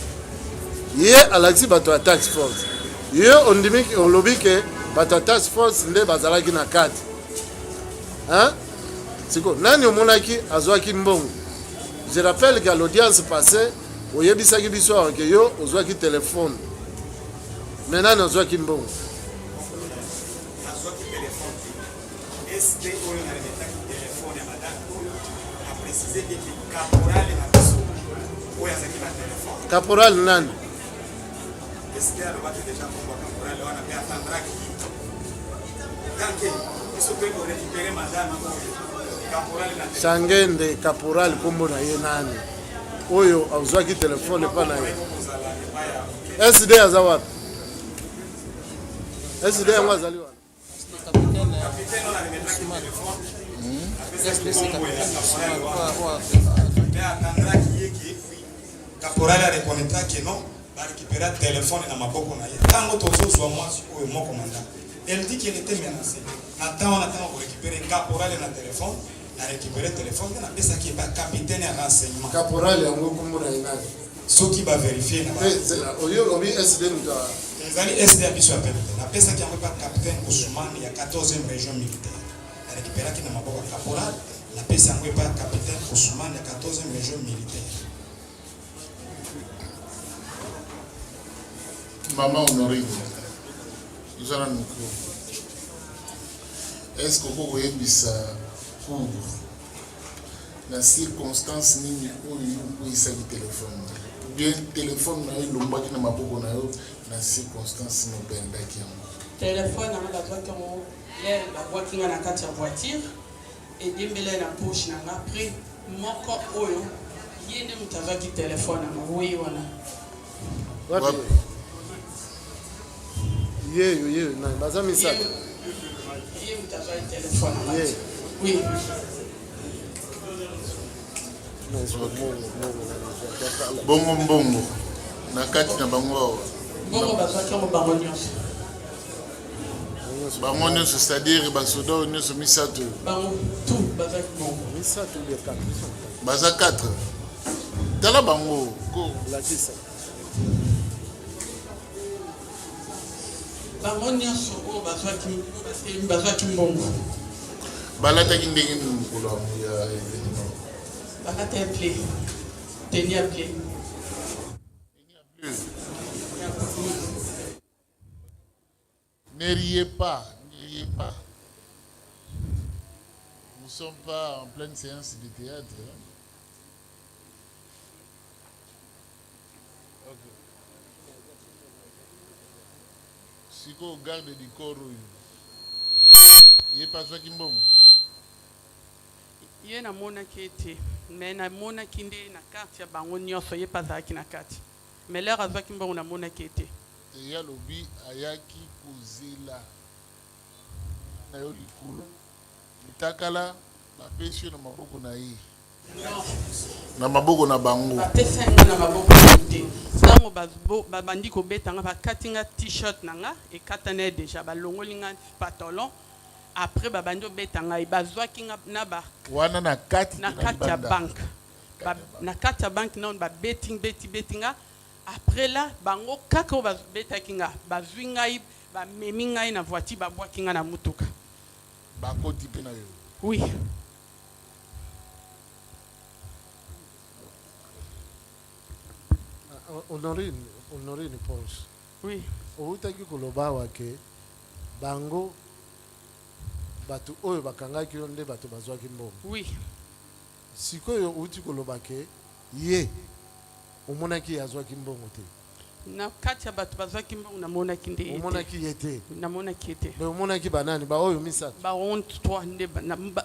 ye alakisi bato ya tax force ye ondimi olobi ke bato ya tax force nde bazalaki na kati siko nani omonaki azwaki mbongo? Je rappelle qu'à l'audience passée, au yebisaki biso anke yo ozwaki téléphone. Maintenant ozwaki mbongo. azwaki téléphone. SD oyo na remetaki téléphone ya madame a précisé que caporal na biso oyo azaki na téléphone. Caporal nani? SD alobaki déjà kombo caporal wana pe atandraki. Tanke biso pe ko récupérer madame Sangende caporal kombo na ye nani oyo azwaki telefone pa na ye SD aza wapi? SD yango azali wana caporal areconnaîtraki non barécupéra telefone na maboko na ye ntango tozozwa mwasi oyo moko manda elle dit qu'elle était menacée ntango korécupérer caporal na telefone na récupérer téléphone na pesa qui est capitaine ya renseignement caporal yango kombo na ye nani? ceux qui va vérifier na ezali SD biso appel na pesa qui pas capitaine Ousmane ya 14e région militaire na récupérer qui na maboko caporal na pesa ngwe pas capitaine Ousmane ya 14e région militaire. Maman Honorine, nous allons nous dire, est-ce que vous voyez ça pour la circonstance ni où il s'agit de téléphone ou bien téléphone na ilomba qui na maboko na yo na circonstance no benda qui téléphone na la voiture comme hier la voiture na kati ya voiture et dembele na poche na après moko oyo yende mutavaki téléphone na oui wana Ye, na baza misaka. Ye mutavaki téléphone na Ye. Oui. bongo na kati na bango bongo bazwaki yango bango nyonso bango nyonso c'est-à-dire basoda nyonso misato bango tout bazwaki bongo misato de 4 baza 4 tala bango lakisa bango nyonso oyo bazwaki mbongo balataki ndenge nini mokolo ya événement bakata ya ple teni ya ple ne riez pas. Nous ne sommes pas en pleine séance de théâtre. Okay. Si vous regardez du corps, il n'y a pas ça qui me ye namonaki ete me namonaki nde na karte ya bango nyonso ye mpe azalaki na kati me lere azwaki mbongo namonaki ete eya lobi ayaki kozela na yo likolo litakala bapesi yo na maboko na ye na maboko na bango bapesa yango na maboko na te ntango babandi kobetanga bakati nga t-shirt na nga ekatana ye deja balongoli nga pantalon après babandi obetanga ye bazwaki nga na ba wana na kati ya banke na kati ya banke nano beti nga après là bango kaka oyo babetaki nga bazwi ngai bamemi ngai na voiture babwaki nga na mutuka bakoti mpe na yo oui Honorine Ponce. Oui. Outaki koloba wake bango batu oyo bakangaki yo nde batu bazwaki mbongo. Oui. Sikoyo uti koloba ke ye omonaki azwaki mbongo te. Na kati ya batu bazwaki mbongo namonaki nde ete. Omonaki ye te. Namonaki ete. Me omonaki banani ba oyo misatu. Ba on 3 nde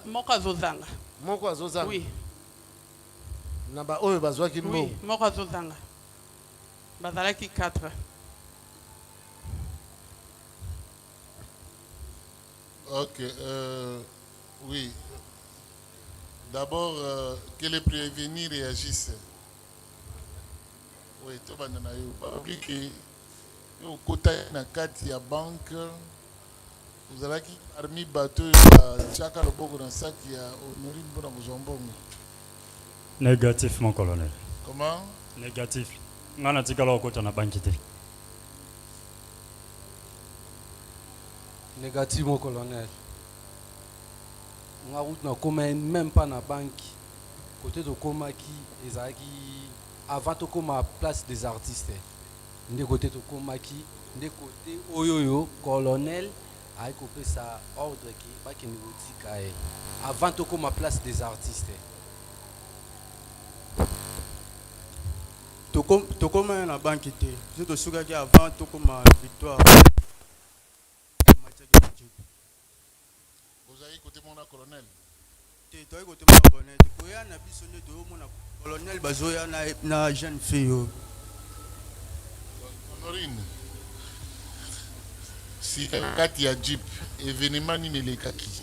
moko azozanga. Moko azozanga. Oui. Na ba oyo bazwaki mbongo. Oui, moko azozanga. Bazalaki 4. Ok, oui. D'abord, que les prévenus réagissent. Oui, tu vas dans au côté de la banque, vous avez parmi bateau, chaque lobo dans sac qui a honoré une bonne jambon. Négatif, mon colonel. Comment? Négatif. On a dit que l'on a banque. Négatif, mon colonel. On a même pas na banque. Côté de Komaki, avant de la place des artistes. De côté de Komaki, de côté Oyoyo, colonel, a coupé sa ordre qui pas qu'il nous dit avant de la place des artistes. Tokoma na banque te. Je te souviens qu'avant Tokoma victoire. Vous avez côté mon colonel. Tu as côté mon colonel. Tu as un avis sonné de mon colonel Bazoya na jeune fille. Honorine. Si kati ya jeep événement ni le kaki.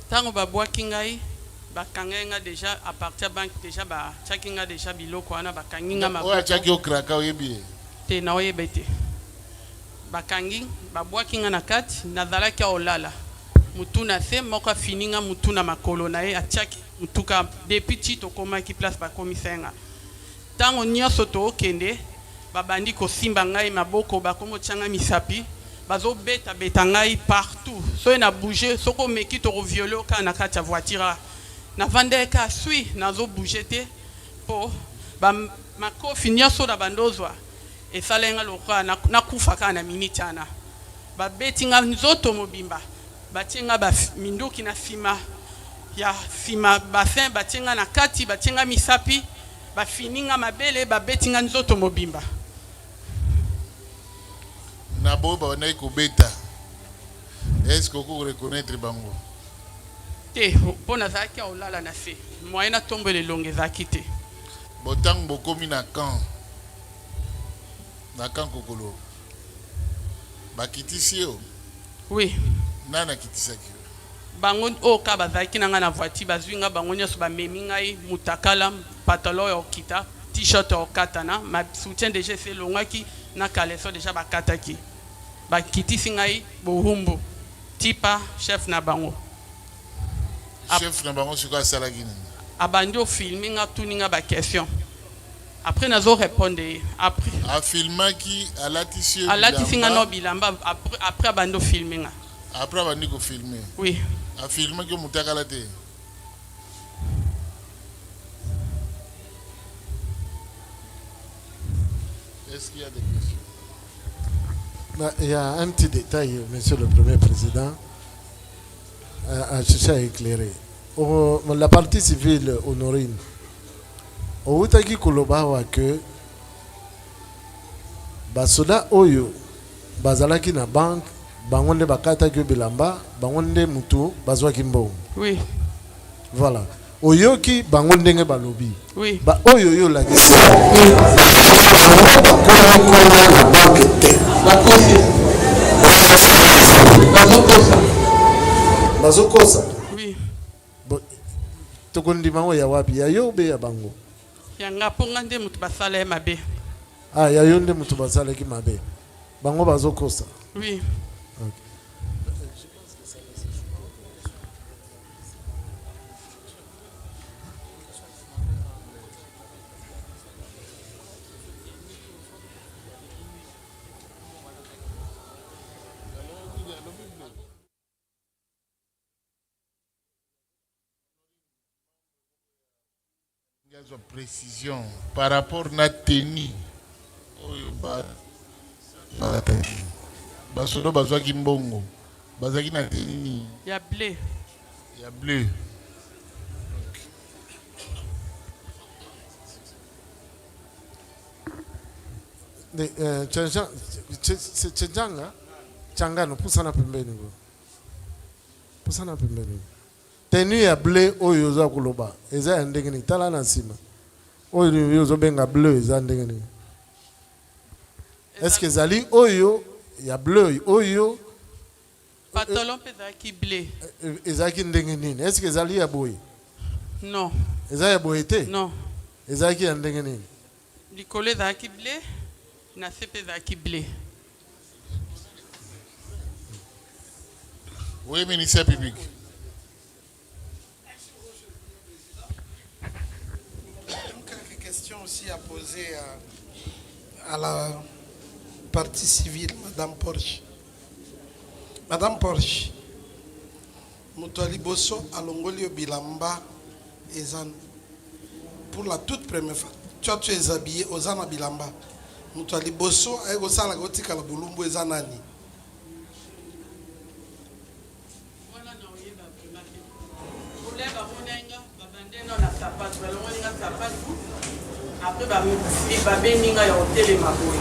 Tango babwaki ngai bakangenga déjà à partir banque déjà ba chakinga déjà biloko wana bakanginga maboko. Oya chaki okraka oyebi. Te na oyebete. Bakangi babwakinga na kati nazalaki olala. Mutuna se moko fininga mutuna makolo na ye atiaki mutuka depuis tito komaki place ba komisenga ntango nyonso tookende babandi kosimba ngai maboko bakomotianga misapi bazobeta ngai partout soki na bouge soko omeki tokoviole okaa na kati ya voiture navandeka sui nazobouge te mpo makofi nyonso na bandozwa esalenga lokola nakufa kaka na miniti wana babeti nga nzoto mobimba batie nga minduki na nsima ya nsima basin batie nga na kati batie nga misapi bafini nga mabele babeti nga nzoto mobimba na boyo babandaki kobeta est-ce que oko reconnaître bango te mpo nazalaki aolala na se moye na tombo elongo ezalaki te botango bokomi na camp kokolo bakitisi yo oui nani akitisaki yo bango oyo ka bazalaki na ngai na voiture bazwi nga bango nyonso bamemi ngai mutakala pantalon ya okita t-shirt ya okatana ma soutien déjà ese elongwaki na kaleso déjà bakataki bakitisi ngai bohumbu tipa chef na bango chef na bango sikoyo asalaki nini abandi ofilme nga tuni nga baquestion après nazo répondre après afilmaki alatisi nga no bilamba après abandi ofilme nga après abandi kofilme oui afilmaki omutakala te est-ce qu'il y a des questions? Il y a un petit détail, Monsieur le Premier Président, à chercher à éclairer. La partie civile honorine, au Outaki Kolobawa que Basoda Oyo, Bazalaki na banque, Bangonde Bakata Bilamba, Bangonde Mutu, Bazwa Kimbo. Oui. Voilà. Oyoki Bangonde Balobi. Oui. Ba Oyo la Bazokosa. Oui. Tokondima ya wapi ya yo be ya bango. Yanga ponga nde mutu basala mabe. Ah ya yo nde mutu basala ki mabe. Bango bazokosa. Oui. Okay. Précision par rapport à tenue. Basodo bazwa kimbongo. Bazaki na tenue. Ya bleu. Ya bleu. Changa changano pusana pembeni go. Pusana pembeni. Tenue ya bleu oyo za kuloba eza ya ndenge ni tala na nsima oyo yozo benga bleu eza ndenge ni est-ce que zali oyo ya bleu oyo pantalon peza ki bleu eza ki ndenge nini est-ce que zali ya boye non eza ya boye te non eza ki ya ndenge nini likolo eza ki bleu na se peza ki bleu. Oui, ministère public. Quelques questions aussi à poser à la partie civile, Madame Porsche. Madame Porsche, Moutouali Bosso, Alongolio Bilamba, Ezan. Pour la toute première fois, tu es habillé aux Zana Bilamba. Moutouali Bosso, Ego Sala Gotika la Boulumbo Ezanani. Après babenga ya hotel maboy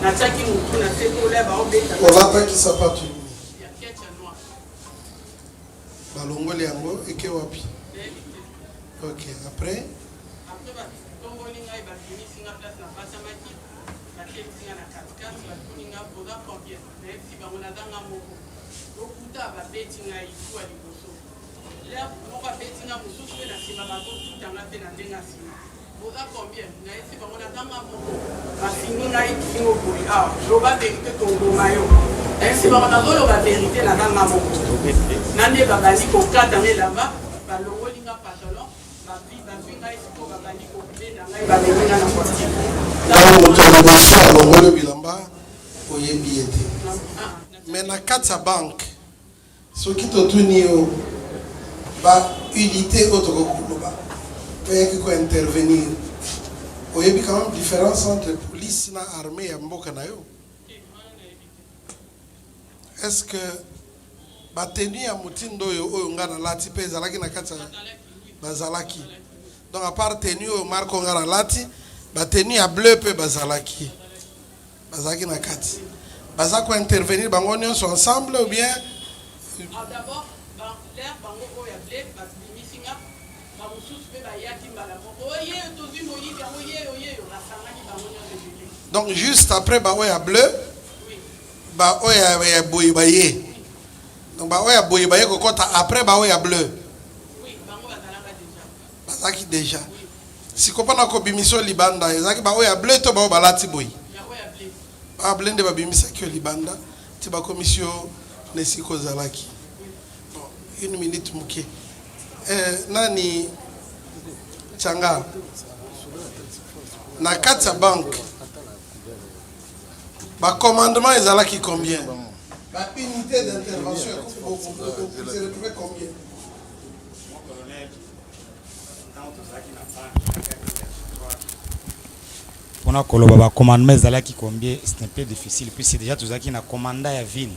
na taki mutu na seko le ba obeta olata ki sapatu ya kecha noir balongoli yango eke wapi OK après ba tombolinga ba finisinga place na pasamaki ba ketinga na katkat ba tuninga boda combien mais si ba mona danga moko okuta ba betinga ifu ali boso le mo ba betinga mususu na sima ba ko tutanga pe na ndenga sima. Vous avez combien? Si vous avez un peu de temps, je vais vérité ton maillot. Si vous avez la vérité, la dame maman. Nande babani ko kata me là-bas, ba longo linga pantalon, ba vi ba vinga isiko babani ko blé na ngai Mais na kati ya banque soki totuni yo ba unité autre koloba oyaki ko intervenir oyebi quand même différence entre police na armée ya mboka na yo. Est-ce que batenu ya motindo oyo oyo nga na lati mpe ezalaki na kati ya bazalaki? Donc à part tenu oyo marko nga na lati batenu ya bleu mpe bazalaki na kati baza ko intervenir bango nyonso ensemble ou bien d'abord l'air bango oyo ya bleu bamisinga bamosusu mpe bayaki mbala moko oye tozwi moyibi yango oye basangani bango nyonso. Donc juste après ba oyo ya bleu ba oyo ya boye baye. Donc ba oyo ya boye baye kokota après ba oyo ya bleu. Oui, bango bazalaka déjà. Bazaki déjà. Si kopana ko bimiso libanda ezaki ba oyo ya bleu to ba oyo balati boye. Ya oyo ya bleu. Ba blende ba bimisaki libanda ti ba commission nesiko zalaki. Bon, une minute muke. Nani Changa na kati ya banque ba commandement ezalaki combien? Ba unité d'intervention vous se retrouvez combien? Pour nous, le commandement ezalaki combien? C'est un peu difficile puisque déjà tous qui na commandant ya ville,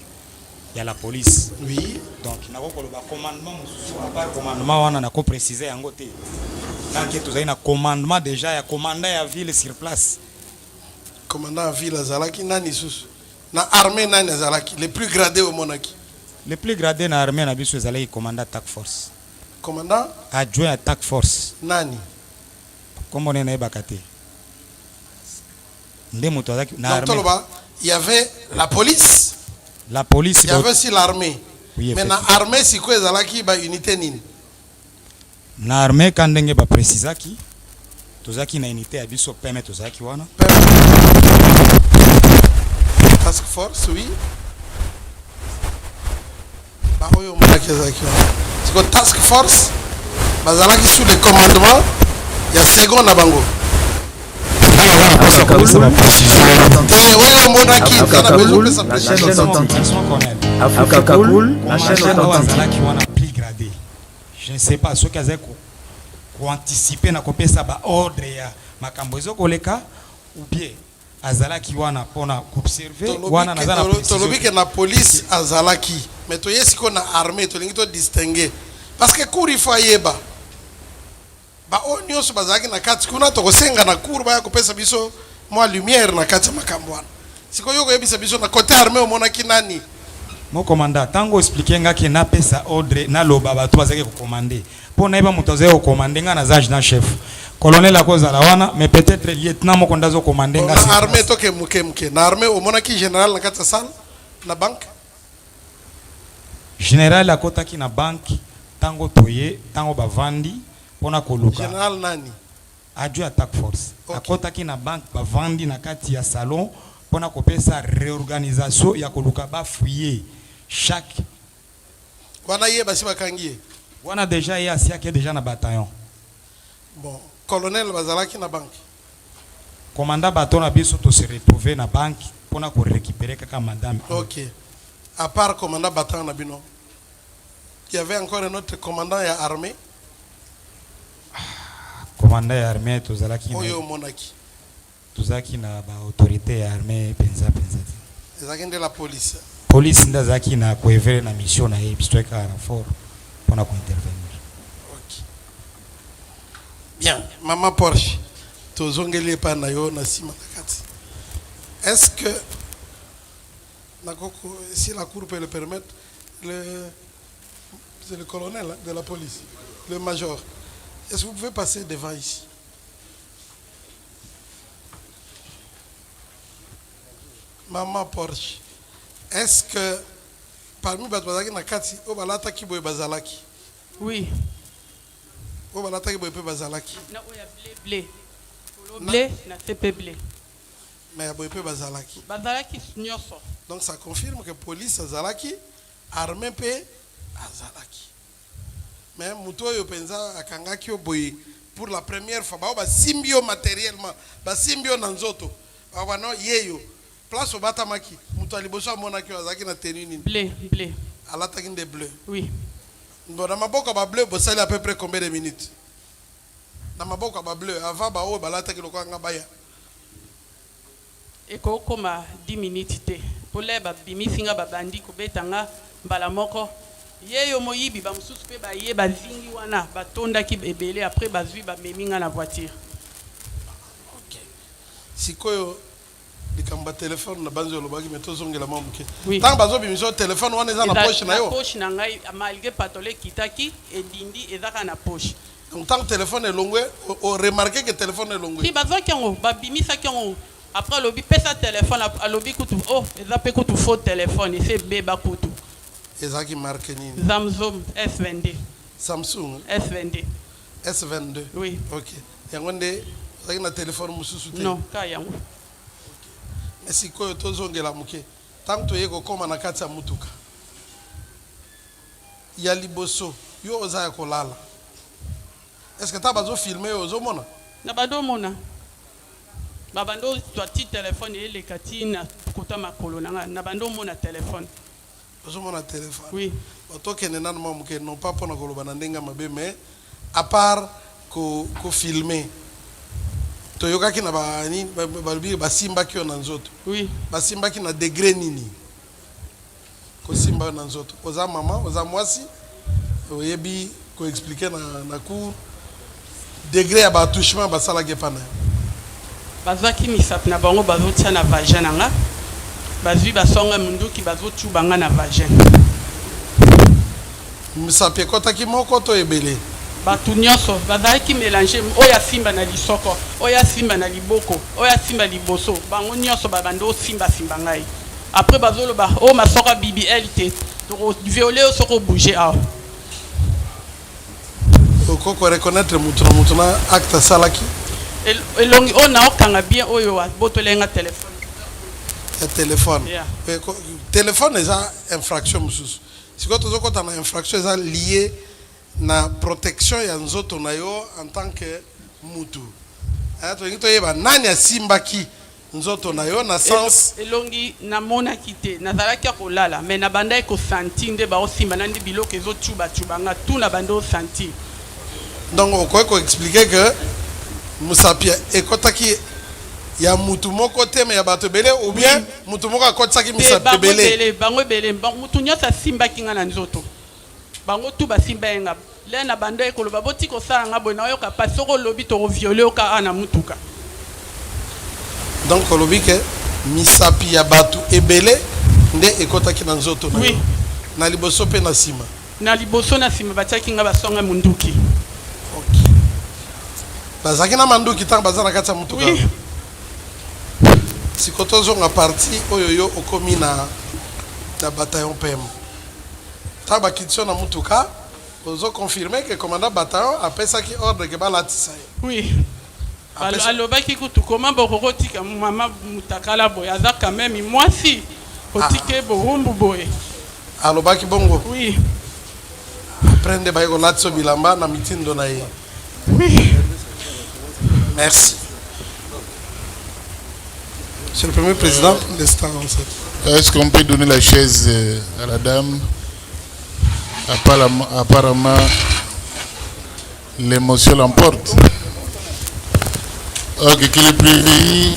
il y a la police. Oui. Donc na ko le commandement à part commandement on a ko préciser yango te. Tant que tous na commandement déjà ya commandant ya ville sur place. Commandant à ville azalaki nani susu na armée nani azalaki le plus gradé au monaki? Le plus gradé na armée na biso ezalaki commandant attack force. Commandant adjoint attack force nani? Comme on est na bakate. Ndemo to azaki na armée. Donc il y avait la police. La police il y avait aussi l'armée. Oui, mais na armée si quoi ezalaki ba unité nini? Na armée kandenge ba précisaki tozaki na unité ya biso peme tozaki wana task force oui ba oyo monaki ezalaki wana siko task force bazalaki sous le commandement ya second na bango oyo monaki tana besoin de sa Africa Cool, la chaîne authentique. Je ne sais pas ce qu'ils ont anticipé na kopesa ba ordre ya makambo ezo koleka ou bien azalaki wana pona observer wana nazana tolobi ke na police azalaki mais to yesiko na armée to lingi to distinguer parce que cour il faut yeba ba onyo so bazaki na kati kuna to kosenga na cour ba ya kopesa biso moi lumière na kati makambo wana siko yoko yebisa biso na côté armée o mona kinani. Mon commandant, tango expliquer nga ki na pesa ordre na loba ba to bazaki ko commander. Po na iba mutoze ko commander nga na zage na chef. Colonel akoza la wana mais peut-être lieutenant mo kondazo commander nga. Na armée to ke muke na armée o mona ki général na kata salle na banque. Général akota ki na banque tango toye tango ba vandi pona koluka. Général nani? Adjoint attack force. Okay. Akota ki na banque ba vandi na kati ya salon pona kopesa réorganisation ya koluka ba fouiller chaque wana ye basi bakangiye wana déjà ye asiaki déjà na bataillon. Bon, colonel bazalaki na banque. Commandant bateau na biso to se retrouver na banque pona ko récupérer kaka madame. OK. À part commandant bateau na bino, il y avait encore un autre commandant ya armée. Commandant ya armée to zalaki oyo monaki. Tozaki na ba autorité ya armée penza. Ezaki de la police. Police ndazaki na koevere na mission na ye biso ka renfort pona ko intervenir. OK. Bien, maman Porsche. Tozongeli pa na yo na sima na kati. Est-ce que si la cour peut le permettre, c'est le colonel de la police, le major. Est-ce que vous pouvez passer devant ici? Maman Porsche, est-ce que parmi les Nakati, Obalata ki boy bazalaki? Oui. Obalata ki boy pe bazalaki? Na oya blé. Blé, na tepe blé. Mais boy pe bazalaki. Bazalaki nyoso. Donc ça confirme que police azalaki, armée pe azalaki. Mais muto yo penza akangaki boy pour la première fois ba simbio matériellement ba simbio na nzoto ba no yeyo place obatamaki muto aliboso amona ki azaki na tenue nini bleu alataki de bleu oui bon na maboko ba bleu bosali à peu près combien de minutes na maboko ba bleu avant ba o balataki lokanga baya ekokoma 10 minutes te pole babimisinga babandi kobetanga mbala moko yeyo moyibi bamosusu mpe baye bazingi wana batondaki ebele après bazwi bameminga na voiture. Sikoyo likambo telefone na banzo lobaki metozongela mamuke oui. Tant bazo bimiso telefone wana eza na poche na yo poche na ngai malgré patole kitaki edindi ezaka na poche donc tant téléphone elongwe o remarquer que téléphone elongwe si bazoki yango babimisaki yango après lobi pesa téléphone alobi kutu oh eza pe kutu faux téléphone ese beba kutu ezaki marque nini Samsung S22 Samsung S22 S22 oui ok yango nde ezaki na téléphone mususu te non ka yango mais sikoyo tozongela muke tant toye kokoma na kati ya mutuka ya liboso yo oza ya kolala est-ce que ta bazo filmer yo ozomona na badomona babando twati téléphone elekati na kota makolo na bando mona téléphone ozomona téléphone oui otokende nanu mamuke non pas pona koloba na ndenga mabe mais à part ko filmer toyokaki na bani balobi basimbaki yo na nzoto oui basimbaki na degré nini kosimba na nzoto oza mama oza mwasi oyebi ko expliquer na cour degré ya batouchement basalaki pana bazwaki misapi na bango bazotia na vagin nanga bazwi basonga munduki bazotubanga na vagin misapi ekotaki moko to ebele bato nyonso bazalaki mélange oyo asimba na lisoko oyo asimba na liboko oyo asimba liboso bango nyonso babando osimbasimba ngai après bazoloba o masoka BBL te tokoviole oyo soko bouge awa okoko reconnaître mutu na acte asalaki elongi oyo naokanga bien oyo abotolenga telefone ya telefone yeah. Telefone eza infraction mosusu sikoyo tozokota na infraction eza lié na protection ya nzoto na yo en tant que mutu tolingi toyeba nani asimbaki nzoto na yo na sens elongi namonaki te nazalaki ya kolala mais na banda ekosanti nde baosimba na ndi biloko ezocuba-cubanga tu na banda osanti donc okoki koexplike ke musapia ekotaki ya mutu moko te me ya bato ebele ou bien mutu moko akotisaki misapi ebele bango ebele mutu nyonso asimbaki nga na nzoto bango tu basimba yenga le na banda ekoloba boti kosala nga boye nayoka pasi soko olobi tokoviole oka ana mutuka donc olobi ke misapi ya bato ebele nde ekotaki na nzoto na yo na liboso mpe na nsima na liboso na nsima batiaki nga basonga munduki bazalaki na manduki ntango baza na kati ya mutuka siko tozonga parti oyo yo okomi na bataillon PM ntango bakitio na mutuka ozoconfirme ke commandant bataillon apesaki ordre ke balatisa ye oui alobaki kutu koma bokokotika mama mutakala boye aza quand même mwasi otike borumbu boye alobaki bongo oui après nde baye kolatisa bilamba na mitindo na ye oui merci. Monsieur le Premier Président, pour l'instant, est-ce qu'on peut donner la chaise à la dame? Apparemment, l'émotion l'emporte. Ok, qu'il est privé.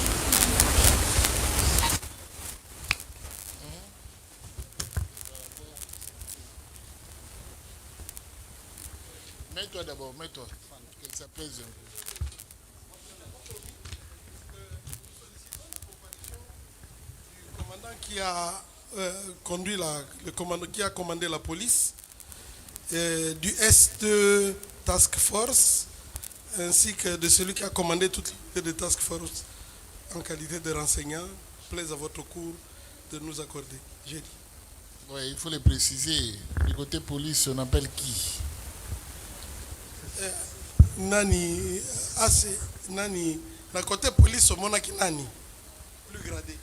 Mets-toi d'abord, mets-toi. Qu'elle s'apaise un peu. Qui a conduit qui a commandé la police, du S2 Task Force, ainsi que de celui qui a commandé toute l'unité de Task Force en qualité de renseignant, plaise à votre cours de nous accorder. J'ai dit. Oui, il faut le préciser. Du côté police, on appelle qui? Nani, Nani, la côté police, on a qui Nani, plus gradé.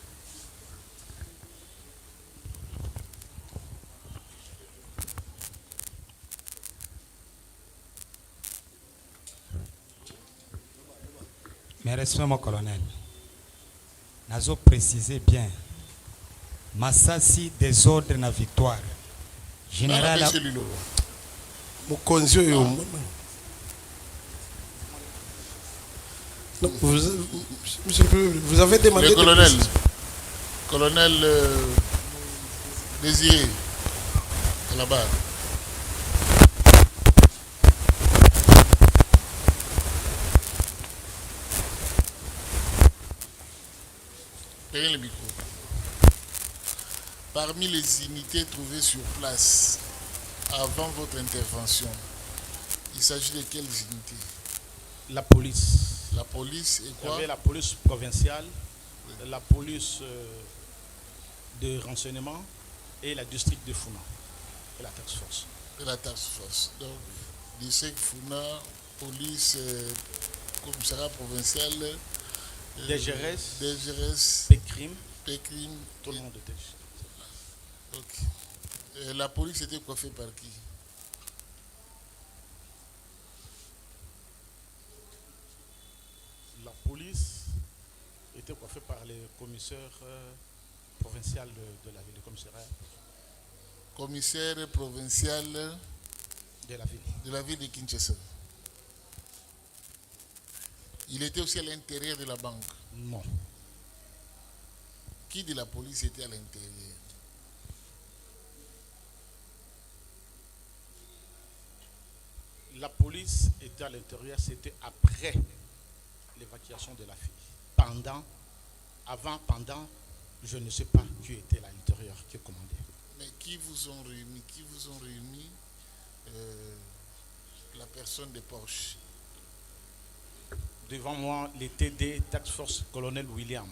Mes respects, mon colonel. Nazo préciser bien. Massassi désordre na victoire. Général. Vous avez demandé. Le colonel. Colonel Désiré. Là-bas. Prenez le micro. Parmi les unités trouvées sur place avant votre intervention, il s'agit de quelles unités? La police. La police et quoi? Il y avait la police provinciale, la police de renseignement et la district de Funa et la task force. Et la task force. Donc, district Funa, police, commissariat provincial, DGRS, PCRIM, tout le monde était. Ok. La police était coiffée par qui? La police était coiffée par les commissaires provinciaux de la ville, le commissariat. Commissaire provincial de la ville de Kinshasa. Il était aussi à l'intérieur de la banque? Non. Qui de la police était à l'intérieur? La police était à l'intérieur, c'était après l'évacuation de la fille. Pendant, je ne sais pas qui était à l'intérieur, qui commandait. Mais qui vous ont réuni? La personne de Porsche. Devant moi, les TD, Task Force, colonel William.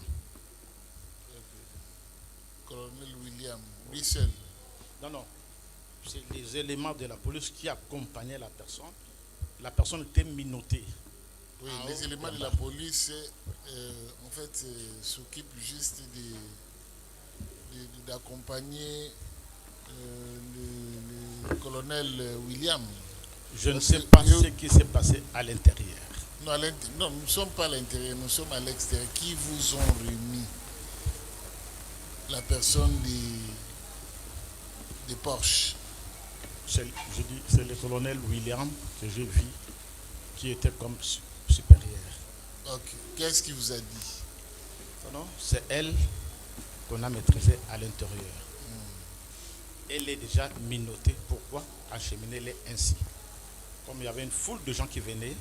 Colonel William, lui seul? Non. C'est les éléments de la police qui accompagnaient la personne. La personne était minottée. Oui, les éléments de la police, en fait, s'occupent juste d'accompagner le colonel William. Je ne sais pas ce qui s'est passé à l'intérieur. Non, nous ne sommes pas à l'intérieur, nous sommes à l'extérieur. Qui vous ont remis la personne de Porsche? C'est le colonel William que j'ai vu qui était comme supérieur. Ok. Qu'est-ce qu'il vous a dit? Non, c'est elle qu'on a maîtrisée à l'intérieur. Elle est déjà minottée. Pourquoi acheminer-les ainsi? Comme il y avait une foule de gens qui venaient,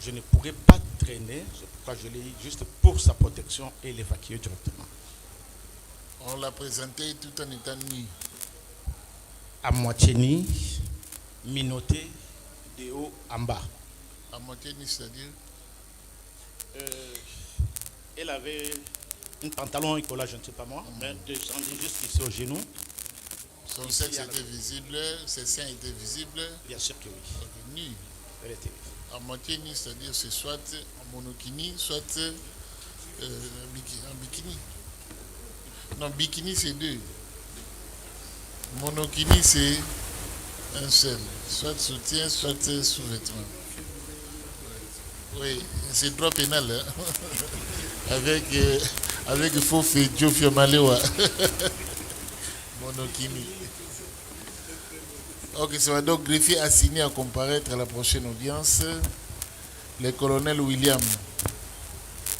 je ne pourrais pas traîner. C'est pourquoi je l'ai juste pour sa protection et l'évacuer directement. On l'a présenté tout en étant nu. À moitié nu, minotté de haut en bas. À moitié nu, c'est-à-dire? Elle avait un pantalon et collant, je ne sais pas moi, mais descendu juste ici au genou. Son sexe était visible, ses seins étaient visibles? Bien sûr que oui. Nu. Elle était. À moitié nu, c'est-à-dire c'est soit en monokini, soit en bikini. Non, bikini c'est deux. Monokini c'est un seul. Soit soutien, soit sous-vêtement. Oui, c'est droit pénal. Hein? avec faux fait Diofio Malewa. Monokini. Ok, ça va donc greffier assigné à comparaître à la prochaine audience le colonel William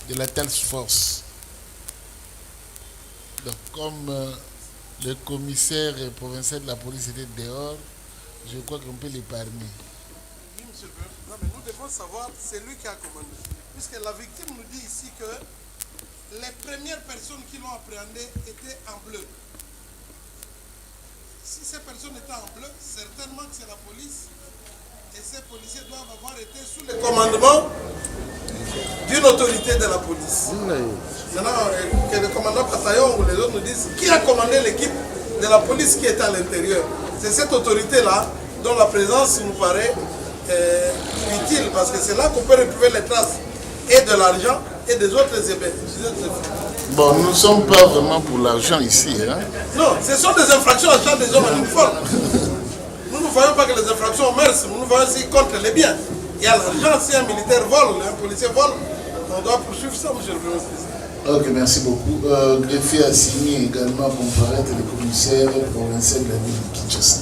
de la Task Force. Donc, comme le commissaire provincial de la police était dehors, je crois qu'on peut l'épargner. Oui, monsieur le président. Non, mais nous devons savoir, c'est lui qui a commandé. Puisque la victime nous dit ici que les premières personnes qui l'ont appréhendé étaient en bleu. Si ces personnes étaient en bleu, certainement que c'est la police. Et ces policiers doivent avoir été sous le commandement d'une autorité de la police. Maintenant, que le commandant Bataillon ou les autres nous disent qui a commandé l'équipe de la police qui était à l'intérieur. C'est cette autorité-là dont la présence nous paraît utile parce que c'est là qu'on peut retrouver les traces et de l'argent et des autres effets. Bon, nous ne sommes pas vraiment pour l'argent ici. Hein? Non, ce sont des infractions à charge des hommes en uniforme. Nous ne voyons pas que les infractions au mœurs, nous voyons aussi contre les biens. Il y a l'argent, si un militaire vole, un policier vole, On doit poursuivre ça, monsieur le Premier président. Ok, merci beaucoup. Greffier a signé également à comparaître le commissaire provincial de la ville de Kinshasa.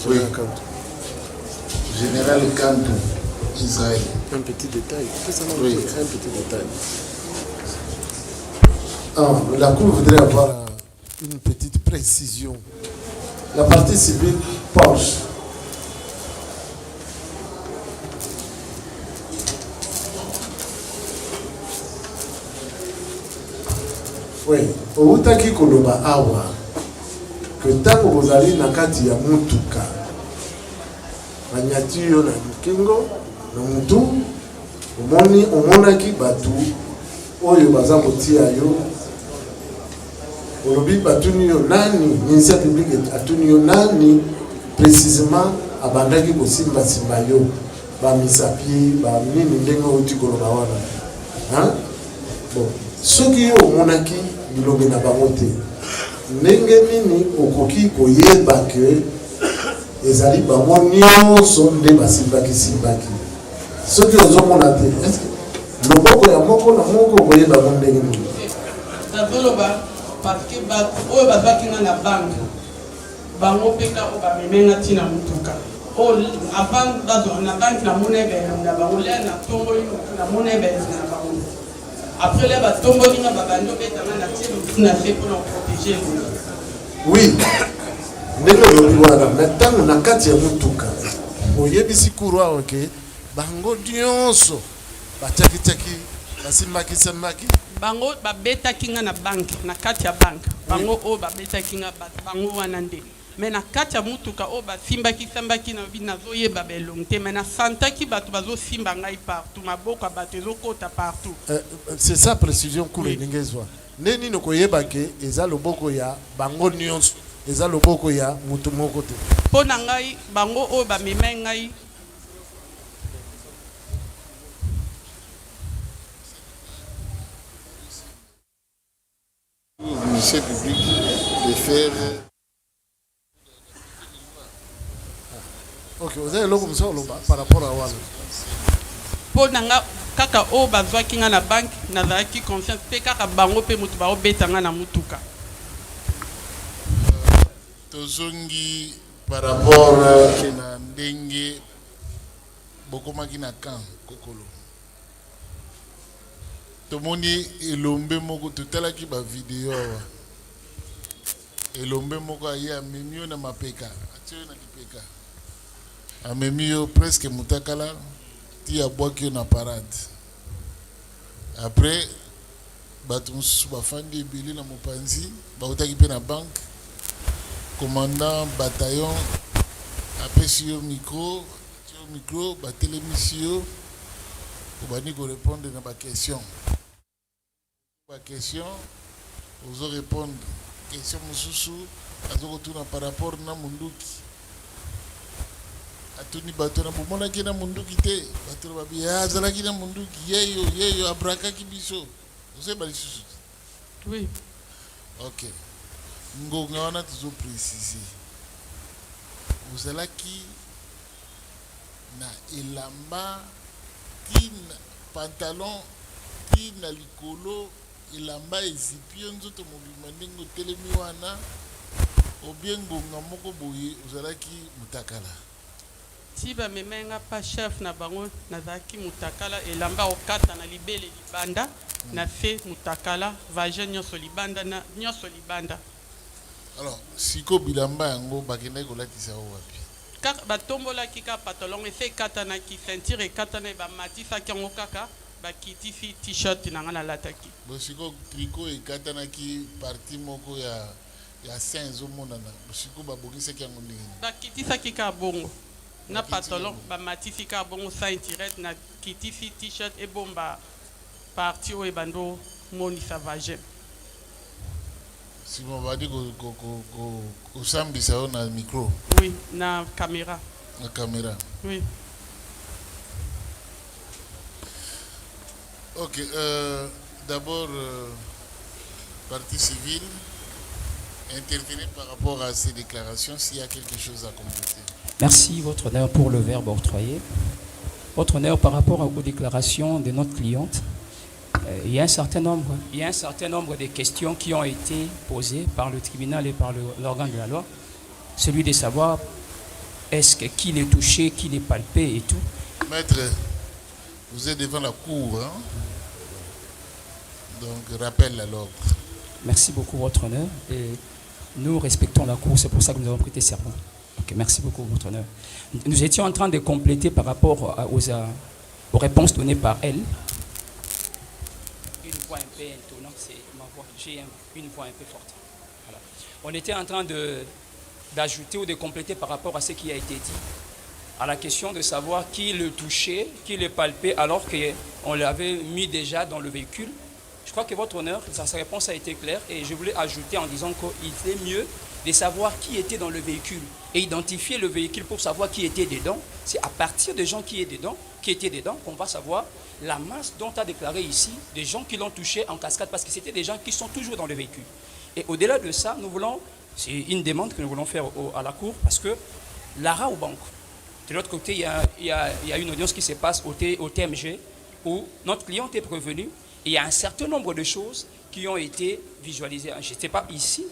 Oui. Général Kantou, Israël. Un petit détail. Oui. Un petit détail. La Cour voudrait avoir une petite précision. La partie civile Porsche. Oui, outaki koloba awa que ntango bozali na kati ya mutuka banyati yo na kingo na mutu omonaki bato oyo baza kotia yo olobi batuni yo nani ministère public atuni yo nani précisément abandaki kosimbasimba yo bamisapi banini ndenge outi koloba wana bon soki yo omonaki bilobe na bango te ndenge nini okoki koyeba ke ezali bango nyonso nde basimbaki soki ozomona te loboko ya moko na moko koyeba bango ndenge nini nazoloba parce que oyo bazwaki nga na banke bango mpe ka oyo bamemenga ntina motuka oyo na banke namona ebele na bango le na tomboli namona ebele na bango après là batomboli nga babandi obetanga na tie motu na se mpona koprotege oui ndenge olobi wana me ntango na kati ya motuka oyebisi kuru awa ke bango nyonso batiakitiaki basimbaki bango babetaki nga na banke na kati ya banke bango oyo babetaki nga bango wana nde me na kati ya motuka oyo basimbaki na bi nazoyeba belongi te me nasantaki bato bazosimba ngai partout maboko ya bato ezokota partout. C'est ça précision kuru elingi ezwa nde nini koyeba ke eza loboko ya bango nyonso eza loboko ya motu moko te mpo na ngai bango oyo bamema ngai Ministère public de faire. Ok, vous avez l'eau par rapport à Wall. Pour nanga kaka o bazwaki nga na banque nazalaki confiance pe kaka bango pe mutu ba obetanga na mutuka. Tozongi par rapport na ndenge bokomaki na camp kokolo. Tomoni elombe moko totalaki ba vidéo awa. Elombe moko aya memio na mapeka. Atio na kipeka. Amemio presque mutakala ti abwaki na parade. Après bato mususu bafandi ebele na mopanzi bautaki pe na banque. Commandant bataillon apesi yo micro batelemisi yo obani ko répondre na ba question. Ba question ozo répondre question mususu azoko tuna par rapport na munduki. Atuni bato na bomona ki na munduki te bato ba bi azalaki na munduki yeyo abraka ki biso. Ozo ba lisusu. Oui. OK. Ngonga wana tuzo préciser. Ozalaki na elamba tina pantalon tina likolo elamba ezipio nzoto mobima ndenge telemi wana obiengonga moko boye ozalaki mutakala. Si bamemenga pa chef na bango nazalaki mutakala elamba okata na libele libanda na fe mutakala vagin nyonso libanda na nyonso libanda. Alors siko bilamba yango bakenda kolatisa wapi? Kaka batombola kika pantalon efe katana ki ceinture katana ba matisa kyango kaka bakitisi t-shirt na ngana lataki. Bosiko tricot e katana ki partie moko ya senzo monana. Bosiko babongisa kyango ndenge. Bakitisa kika bongo. Na pantalon ba matisi ka bongo ceinture na kitisi t-shirt e bomba partie o e bando monisa vagin. Si on va dire que sambisa na micro. Oui, na caméra. La caméra. Oui. Ok, d'abord, partie civile, intervenir par rapport à ces déclarations s'il y a quelque chose à compléter. Merci, Votre Honneur, pour le verbe octroyé. Votre honneur, par rapport aux déclarations de notre cliente, il y a un certain nombre de questions qui ont été posées par le tribunal et par l'organe de la loi. Celui de savoir est-ce que qui l'est touché, qui l'est palpé et tout. Maître, vous êtes devant la cour, hein? Donc rappel à l'ordre. Merci beaucoup, votre honneur. Et nous respectons la cour, c'est pour ça que nous avons prêté serment. Ok, merci beaucoup, votre honneur. Nous étions en train de compléter par rapport aux réponses données par elle. Une voix un peu étonnante, c'est ma voix. J'ai une voix un peu forte. Voilà. On était en train d'ajouter ou de compléter par rapport à ce qui a été dit, à la question de savoir qui le touchait, qui le palpait, alors qu'on l'avait mis déjà dans le véhicule. Je crois que votre honneur, sa réponse a été claire et je voulais ajouter en disant qu'il est mieux de savoir qui était dans le véhicule et identifier le véhicule pour savoir qui était dedans. C'est à partir des gens qui étaient dedans qu'on va savoir la masse dont a déclaré ici des gens qui l'ont touché en cascade parce que c'était des gens qui sont toujours dans le véhicule. Et au-delà de ça, c'est une demande que nous voulons faire à la Cour parce que l'ARA au banque, de l'autre côté, il y a une audience qui se passe au TMG où notre client est prévenu. Et il y a un certain nombre de choses qui ont été visualisées. Je ne sais pas ici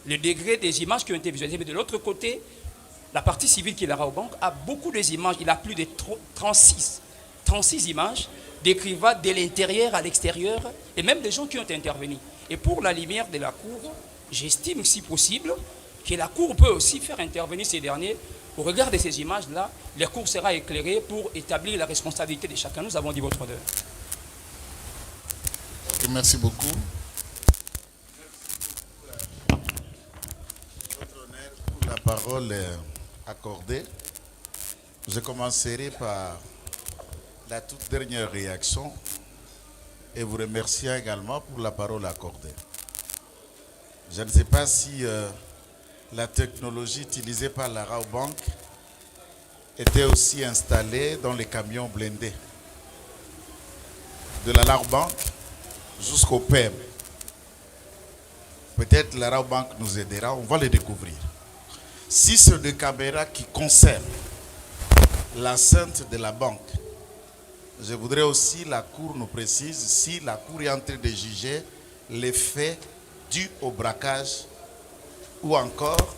le degré des images qui ont été visualisées, mais de l'autre côté, la partie civile qui est l'ARA au banque a beaucoup d'images. Il a plus de 36 images décrivant de l'intérieur à l'extérieur et même des gens qui ont intervenu. Et pour la lumière de la Cour, j'estime si possible que la Cour peut aussi faire intervenir ces derniers. Au regard de ces images-là, la Cour sera éclairée pour établir la responsabilité de chacun. Nous avons dit votre honneur. Merci beaucoup. Votre honneur, pour la parole accordée, je commencerai par la toute dernière réaction et vous remercier également pour la parole accordée. Je ne sais pas si la technologie utilisée par la Raobank était aussi installée dans les camions blindés de la Raobank jusqu'au PM. Peut-être la Raobank nous aidera, on va le découvrir. Si c'est des caméras qui concernent l'enceinte de la banque, je voudrais aussi la Cour nous précise si la Cour est en train de juger les faits dus au braquage ou encore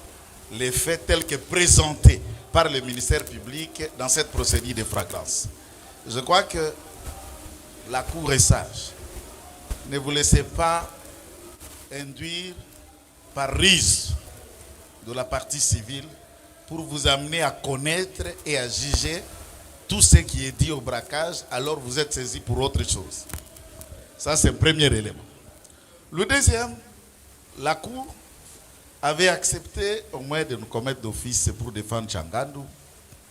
les faits tels que présentés par le ministère public dans cette procédure de flagrance. Je crois que la Cour est sage. Ne vous laissez pas induire par ruse de la partie civile pour vous amener à connaître et à juger tout ce qui est dit au braquage, alors vous êtes saisi pour autre chose. Ça, c'est le premier élément. Le deuxième, la Cour avait accepté au moins de nous commettre d'office pour défendre Tchangandu.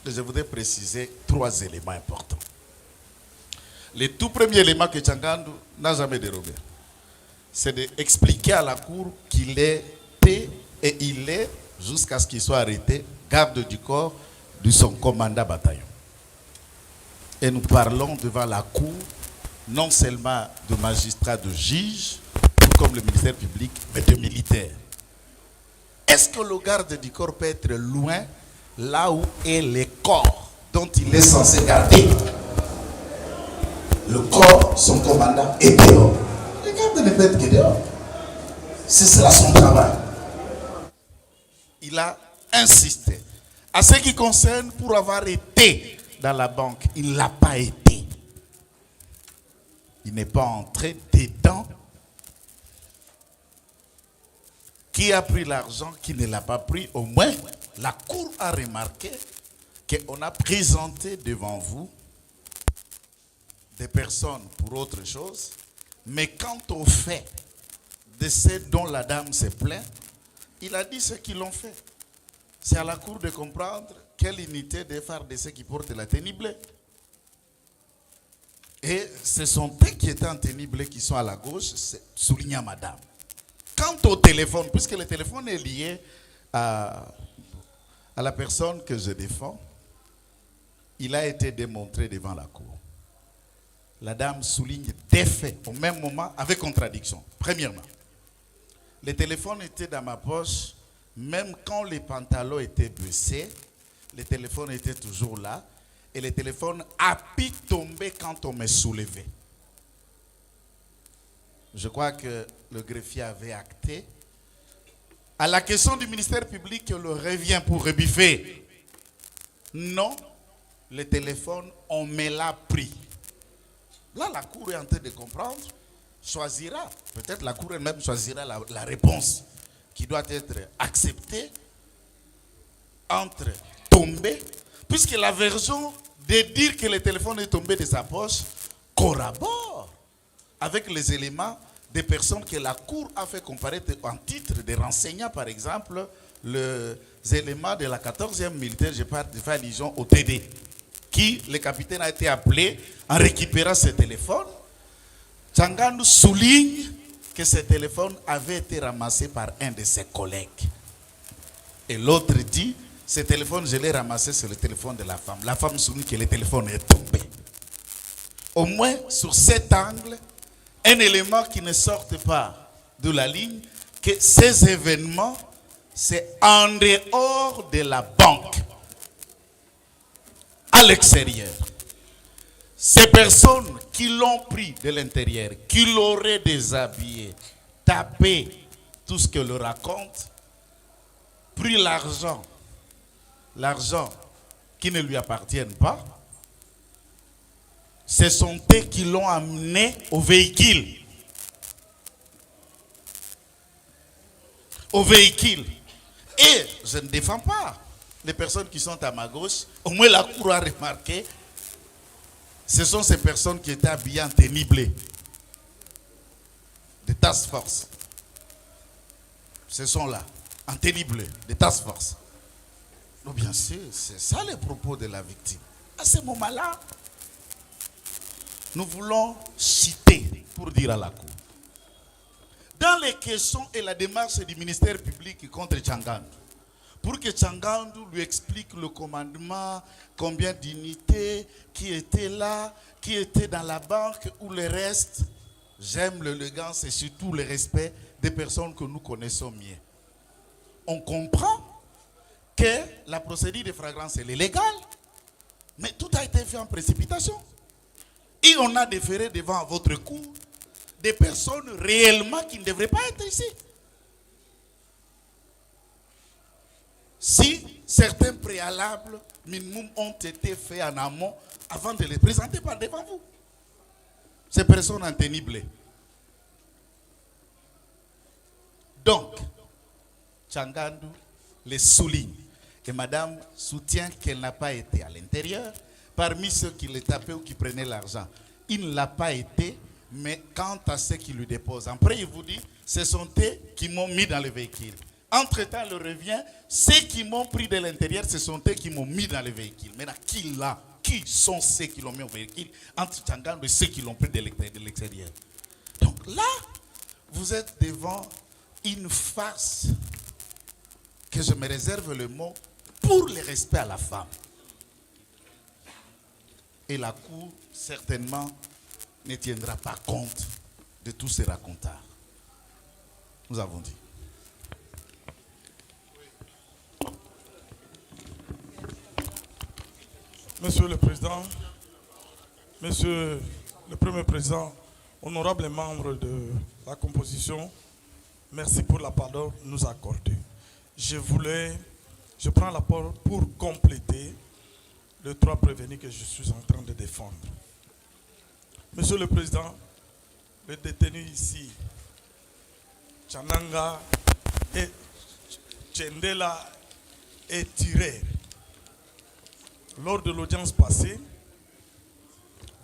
Je voudrais préciser 3 éléments importants. Le tout premier élément que Tchangandu n'a jamais dérobé, c'est d'expliquer à la Cour qu'il était et il est, jusqu'à ce qu'il soit arrêté, garde du corps de son commandant bataillon. Et nous parlons devant la Cour, non seulement de magistrats, de juges, comme le ministère public, mais de militaires. Est-ce que le garde du corps peut être loin, là où est le corps dont il est censé garder? Le corps, son commandant, est dehors. Le garde ne peut être que dehors. C'est cela son travail. Il a insisté. À ce qui concerne, pour avoir été dans la banque, il ne l'a pas été. Il n'est pas entré dedans. Qui a pris l'argent, qui ne l'a pas pris, au moins la Cour a remarqué qu'on a présenté devant vous des personnes pour autre chose, mais quant au fait de ce dont la dame se plaint, il a dit ce qu'ils l'ont fait. C'est à la Cour de comprendre quelle unité des FARDC qui portent la tenue bleue. Et ce sont eux qui étaient en tenue bleue qui sont à la gauche, soulignant madame. Quant au téléphone, puisque le téléphone est lié à la personne que je défends, il a été démontré devant la Cour. La dame souligne des faits au même moment avec contradiction. Premièrement, le téléphone était dans ma poche, même quand les pantalons étaient baissés, le téléphone était toujours là. et le téléphone a pu tomber quand on me soulevait. Je crois que le greffier avait acté. À la question du ministère public, on le revient pour rebiffer. Non, le téléphone, on me l'a pris. Là, la Cour est en train de comprendre, choisira, peut-être la Cour elle-même choisira la réponse qui doit être acceptée entre tomber, puisque la version de dire que le téléphone est tombé de sa poche corrobore avec les éléments des personnes que la Cour a fait comparaître en titre de renseignants, par exemple, les éléments de la 14e militaire, je fais allusion au TD, qui, le capitaine a été appelé en récupérant ce téléphone. Tchangandou souligne que ce téléphone avait été ramassé par un de ses collègues. Et l'autre dit, ce téléphone, je l'ai ramassé sur le téléphone de la femme. La femme souligne que le téléphone est tombé. Au moins, sur cet angle, un élément qui ne sorte pas de la ligne, que ces événements, c'est en dehors de la banque, à l'extérieur. Ces personnes qui l'ont pris de l'intérieur, qui l'auraient déshabillé, tapé tout ce qu'elle leur raconte, pris l'argent qui ne lui appartient pas, ce sont eux qui l'ont amené au véhicule. Au véhicule. Et je ne défends pas les personnes qui sont à ma gauche. Au moins la Cour a remarqué, ce sont ces personnes qui étaient habillées en tenue bleue. Des task force. Ce sont là, en tenue bleue, des task force. Donc bien sûr, c'est ça le propos de la victime. À ce moment-là, nous voulons citer pour dire à la Cour. Dans les questions et la démarche du ministère public contre Tchangandou, pour que Tchangandou lui explique le commandement, combien d'unités, qui étaient là, qui étaient dans la banque ou le reste, j'aime l'élégance et surtout le respect des personnes que nous connaissons mieux. On comprend que la procédure de flagrance est légale, mais tout a été fait en précipitation. Et on a déféré devant votre cour des personnes réellement qui ne devraient pas être ici. Si certains préalables minimum ont été faits en amont avant de les présenter par devant vous. Ces personnes en tenue bleue. Donc, Tchangandou les souligne. Et madame soutient qu'elle n'a pas été à l'intérieur. Parmi ceux qui les tapaient ou qui prenaient l'argent, il ne l'a pas été, mais quant à ceux qui lui déposent, après il vous dit, ce sont eux qui m'ont mis dans le véhicule. Entre-temps, il revient, ceux qui m'ont pris de l'intérieur, ce sont eux qui m'ont mis dans le véhicule. Maintenant, qui sont ceux qui l'ont mis au véhicule entre Tchangandou et ceux qui l'ont pris de l'extérieur? Donc là, vous êtes devant une farce que je me réserve le mot pour le respect à la femme. Et la Cour, certainement, ne tiendra pas compte de tous ces racontards. Nous avons dit. Monsieur le Président, Monsieur le Premier Président, honorables membres de la composition, merci pour la parole nous accorder. Je prends la parole pour compléter les trois prévenus que je suis en train de défendre. Monsieur le Président, les détenus ici, Tchananga et Tchendela et Tirer, lors de l'audience passée,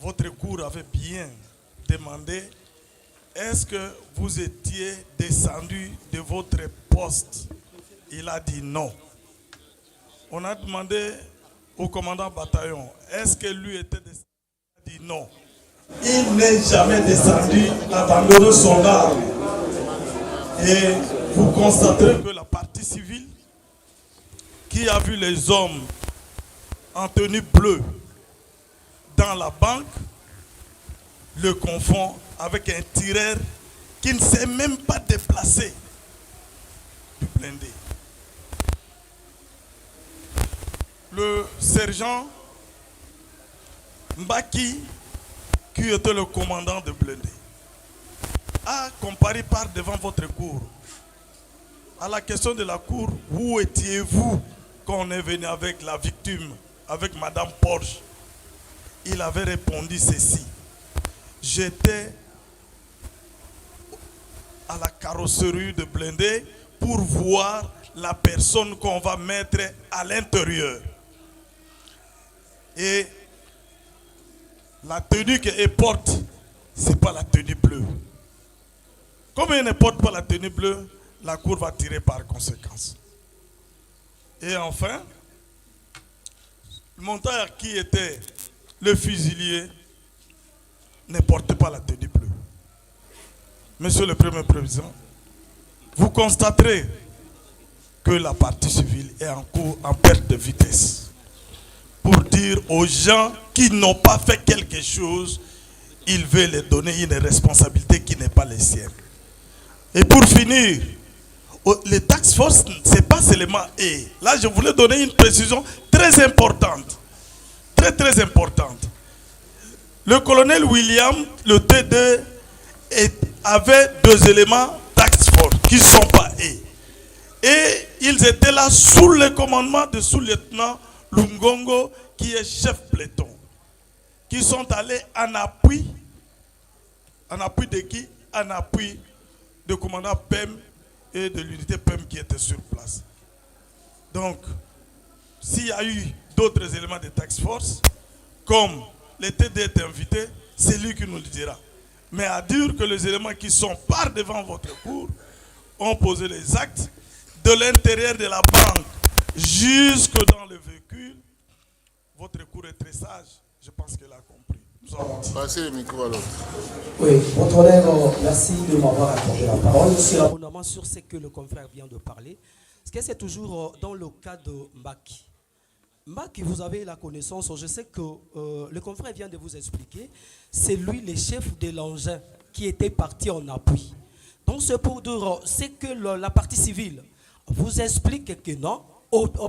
votre cour avait bien demandé est-ce que vous étiez descendu de votre poste? Il a dit non. On a demandé au commandant bataillon, est-ce que lui était descendu? Il a dit non. Il n'est jamais descendu abandonner son arme. Et vous constaterez que la partie civile qui a vu les hommes en tenue bleue dans la banque le confond avec un tireur qui ne s'est même pas déplacé du blindé. Le sergent Mbaki, qui était le commandant de blindé, a comparé par devant votre cour. À la question de la cour, où étiez-vous quand on est venu avec la victime, avec Madame Porsche? Il avait répondu ceci: j'étais à la carrosserie de blindé pour voir la personne qu'on va mettre à l'intérieur. Et la tenue qu'elle porte, ce n'est pas la tenue bleue. Comme elle ne porte pas la tenue bleue, la cour va tirer par conséquence. Et enfin, le monteur qui était le fusilier ne portait pas la tenue bleue. Monsieur le Premier Président, vous constaterez que la partie civile est en cours, en perte de vitesse. Pour dire aux gens qui n'ont pas fait quelque chose, il veut les donner une responsabilité qui n'est pas la sienne. Et pour finir, les task force, ce n'est pas seulement eux. Là, je voulais donner une précision très importante. Très importante. Le colonel William, le T2, avait 2 éléments task force qui ne sont pas eux. Et ils étaient là sous le commandement de sous-lieutenant Lungongo, qui est chef peloton, qui sont allés en appui de qui? En appui du commandant PEM et de l'unité PEM qui était sur place. Donc, s'il y a eu d'autres éléments de task force, comme le TD est invité, c'est lui qui nous le dira. Mais à dire que les éléments qui sont par devant votre cour ont posé les actes de l'intérieur de la banque jusque dans le véhicule, votre cour est très sage. Je pense qu'elle a compris. Passez le micro à l'autre. Oui, votre honneur, merci de m'avoir accordé la parole. Je suis abondamment sur ce que le confrère vient de parler. Parce que c'est toujours dans le cas de Mbaki. Mbaki, vous avez la connaissance, je sais que le confrère vient de vous expliquer, c'est lui le chef de l'engin qui était parti en appui. Donc c'est pour dire, c'est que la partie civile vous explique que non,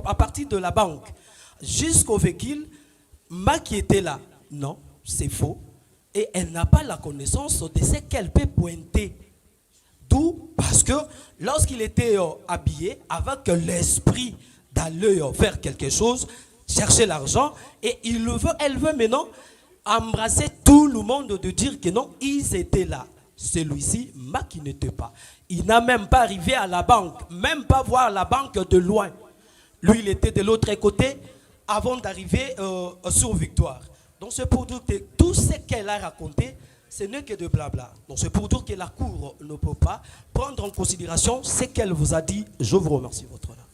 à partir de la banque jusqu'au véhicule, Mbaki était là. Non, c'est faux. Et elle n'a pas la connaissance de ce qu'elle peut pointer. D'où, parce que lorsqu'il était habillé, avec l'esprit d'aller faire quelque chose, chercher l'argent, et elle veut maintenant embrasser tout le monde de dire que non, ils étaient là. Celui-ci, Mbaki n'était pas. Il n'a même pas arrivé à la banque, même pas voir la banque de loin. Lui, il était de l'autre côté avant d'arriver sur Victoire. Donc c'est pour dire que tout ce qu'elle a raconté, ce n'est que de blabla. Donc c'est pour dire que la Cour ne peut pas prendre en considération ce qu'elle vous a dit. Je vous remercie, votre honneur.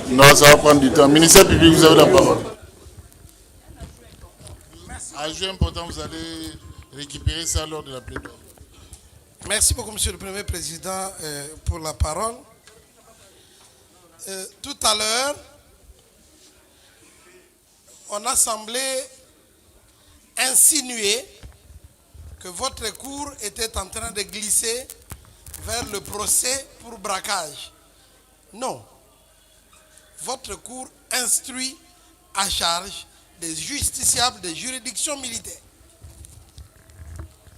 Non, ça va prendre du temps. Ministère public, vous avez la parole. Adjoint important, vous allez récupérer ça lors de la plaidoirie. Merci beaucoup, Monsieur le Premier Président, pour la parole. Tout à l'heure, on a semblé insinuer que votre cour était en train de glisser vers le procès pour braquage. Non. Votre cour instruit à charge des justiciables des juridictions militaires.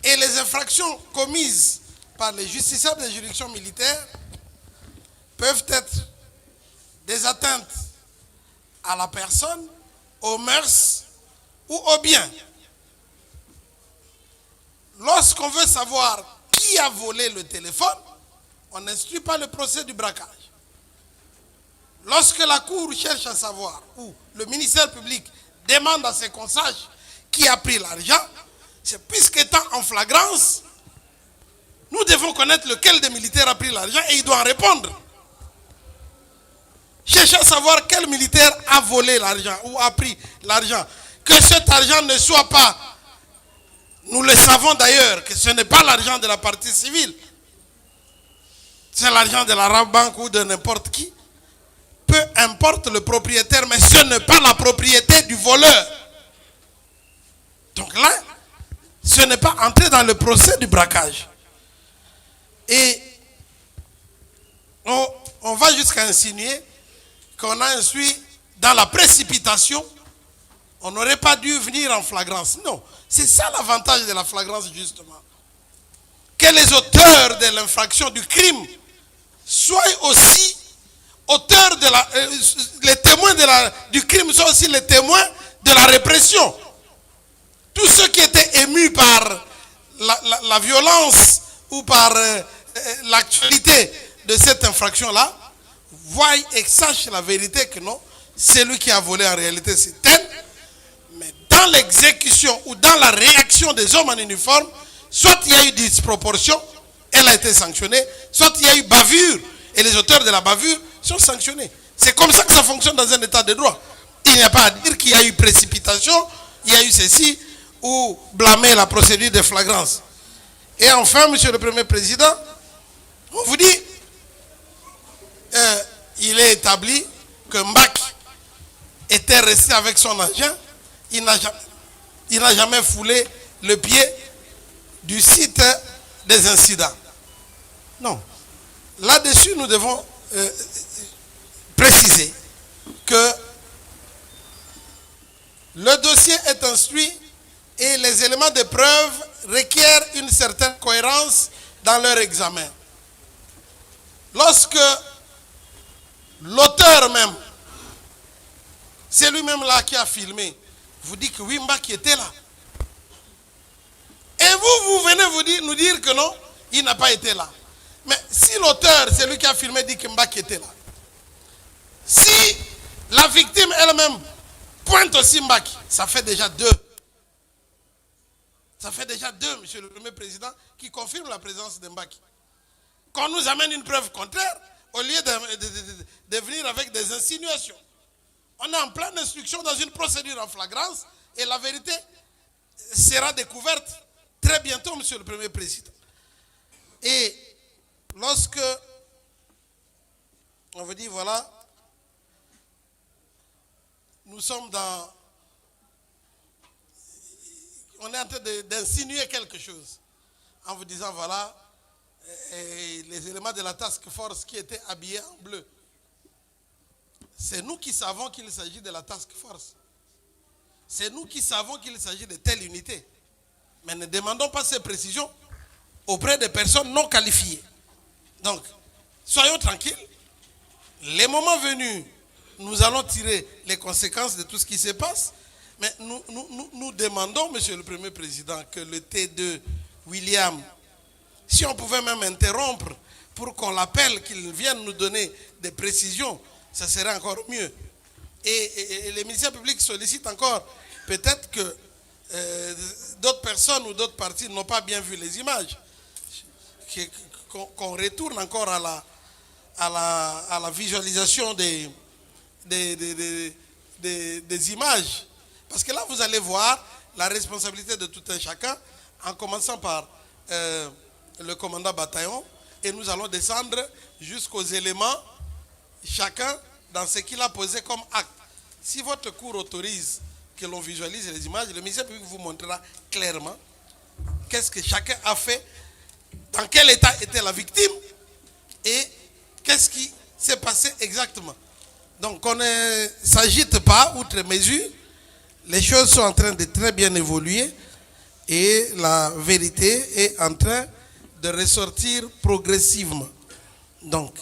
Et les infractions commises par les justiciables des juridictions militaires peuvent être des atteintes à la personne, aux mœurs ou aux biens. Lorsqu'on veut savoir qui a volé le téléphone, on n'instruit pas le procès du braquage. Lorsque la Cour cherche à savoir, ou le ministère public demande à ce qu'on sache qui a pris l'argent, c'est puisqu'étant en flagrance, nous devons connaître lequel des militaires a pris l'argent et il doit en répondre. Chercher à savoir quel militaire a volé l'argent ou a pris l'argent. Que cet argent ne soit pas, nous le savons d'ailleurs, que ce n'est pas l'argent de la partie civile, c'est l'argent de la Rabank ou de n'importe qui, peut peu importe le propriétaire, mais ce n'est pas la propriété du voleur. Donc là, ce n'est pas entrer dans le procès du braquage. Et on va jusqu'à insinuer qu'on a insuit dans la précipitation, on n'aurait pas dû venir en flagrance. Non, c'est ça l'avantage de la flagrance justement. Que les auteurs de l'infraction du crime soient aussi auteurs de la... les témoins du crime soient aussi les témoins de la répression. Tous ceux qui étaient émus par la violence ou par l'actualité de cette infraction-là, voient et sachent la vérité que non, celui qui a volé en réalité c'est tel, mais dans l'exécution ou dans la réaction des hommes en uniforme, soit il y a eu disproportion, elle a été sanctionnée, soit il y a eu bavure, et les auteurs de la bavure sont sanctionnés. C'est comme ça que ça fonctionne dans un état de droit. Il n'y a pas à dire qu'il y a eu précipitation, il y a eu ceci, ou blâmer la procédure de flagrance. Et enfin, Monsieur le Premier Président, on vous dit, il est établi que Mbaki était resté avec son agent, il n'a jamais foulé le pied du site des incidents. Non. Là-dessus, nous devons préciser que le dossier est instruit et les éléments de preuve requièrent une certaine cohérence dans leur examen. Lorsque l'auteur même, c'est lui-même là qui a filmé, vous dit que oui, Mbaki était là. Et vous venez nous dire que non, il n'a pas été là. Mais si l'auteur, c'est lui qui a filmé, dit que Mbaki était là. Si la victime elle-même pointe aussi Mbaki, ça fait déjà deux. Ça fait déjà deux, Monsieur le Premier Président, qui confirment la présence de Mbaki. Qu'on nous amène une preuve contraire, au lieu de venir avec des insinuations. On est en pleine instruction dans une procédure en flagrance et la vérité sera découverte très bientôt, Monsieur le Premier Président. Et lorsque on veut dire, voilà, nous sommes dans... On est en train d'insinuer quelque chose en vous disant, voilà, les éléments de la task force qui étaient habillés en bleu. C'est nous qui savons qu'il s'agit de la task force. C'est nous qui savons qu'il s'agit de telle unité. Mais ne demandons pas ces précisions auprès de personnes non qualifiées. Donc, soyons tranquilles. Les moments venus, nous allons tirer les conséquences de tout ce qui se passe. Mais nous demandons, Monsieur le Premier Président, que le T2 William, si on pouvait même interrompre pour qu'on l'appelle, qu'il vienne nous donner des précisions, ça serait encore mieux. Et les ministères publics sollicitent encore, peut-être que d'autres personnes ou d'autres partis n'ont pas bien vu les images, qu'on retourne encore à la visualisation des images. Parce que là, vous allez voir la responsabilité de tout un chacun, en commençant par le commandant bataillon, et nous allons descendre jusqu'aux éléments, chacun dans ce qu'il a posé comme acte. Si votre cour autorise que l'on visualise les images, le ministère public vous montrera clairement qu'est-ce que chacun a fait, dans quel état était la victime, et qu'est-ce qui s'est passé exactement. Donc on ne s'agite pas outre mesure. Les choses sont en train de très bien évoluer et la vérité est en train de ressortir progressivement. Donc,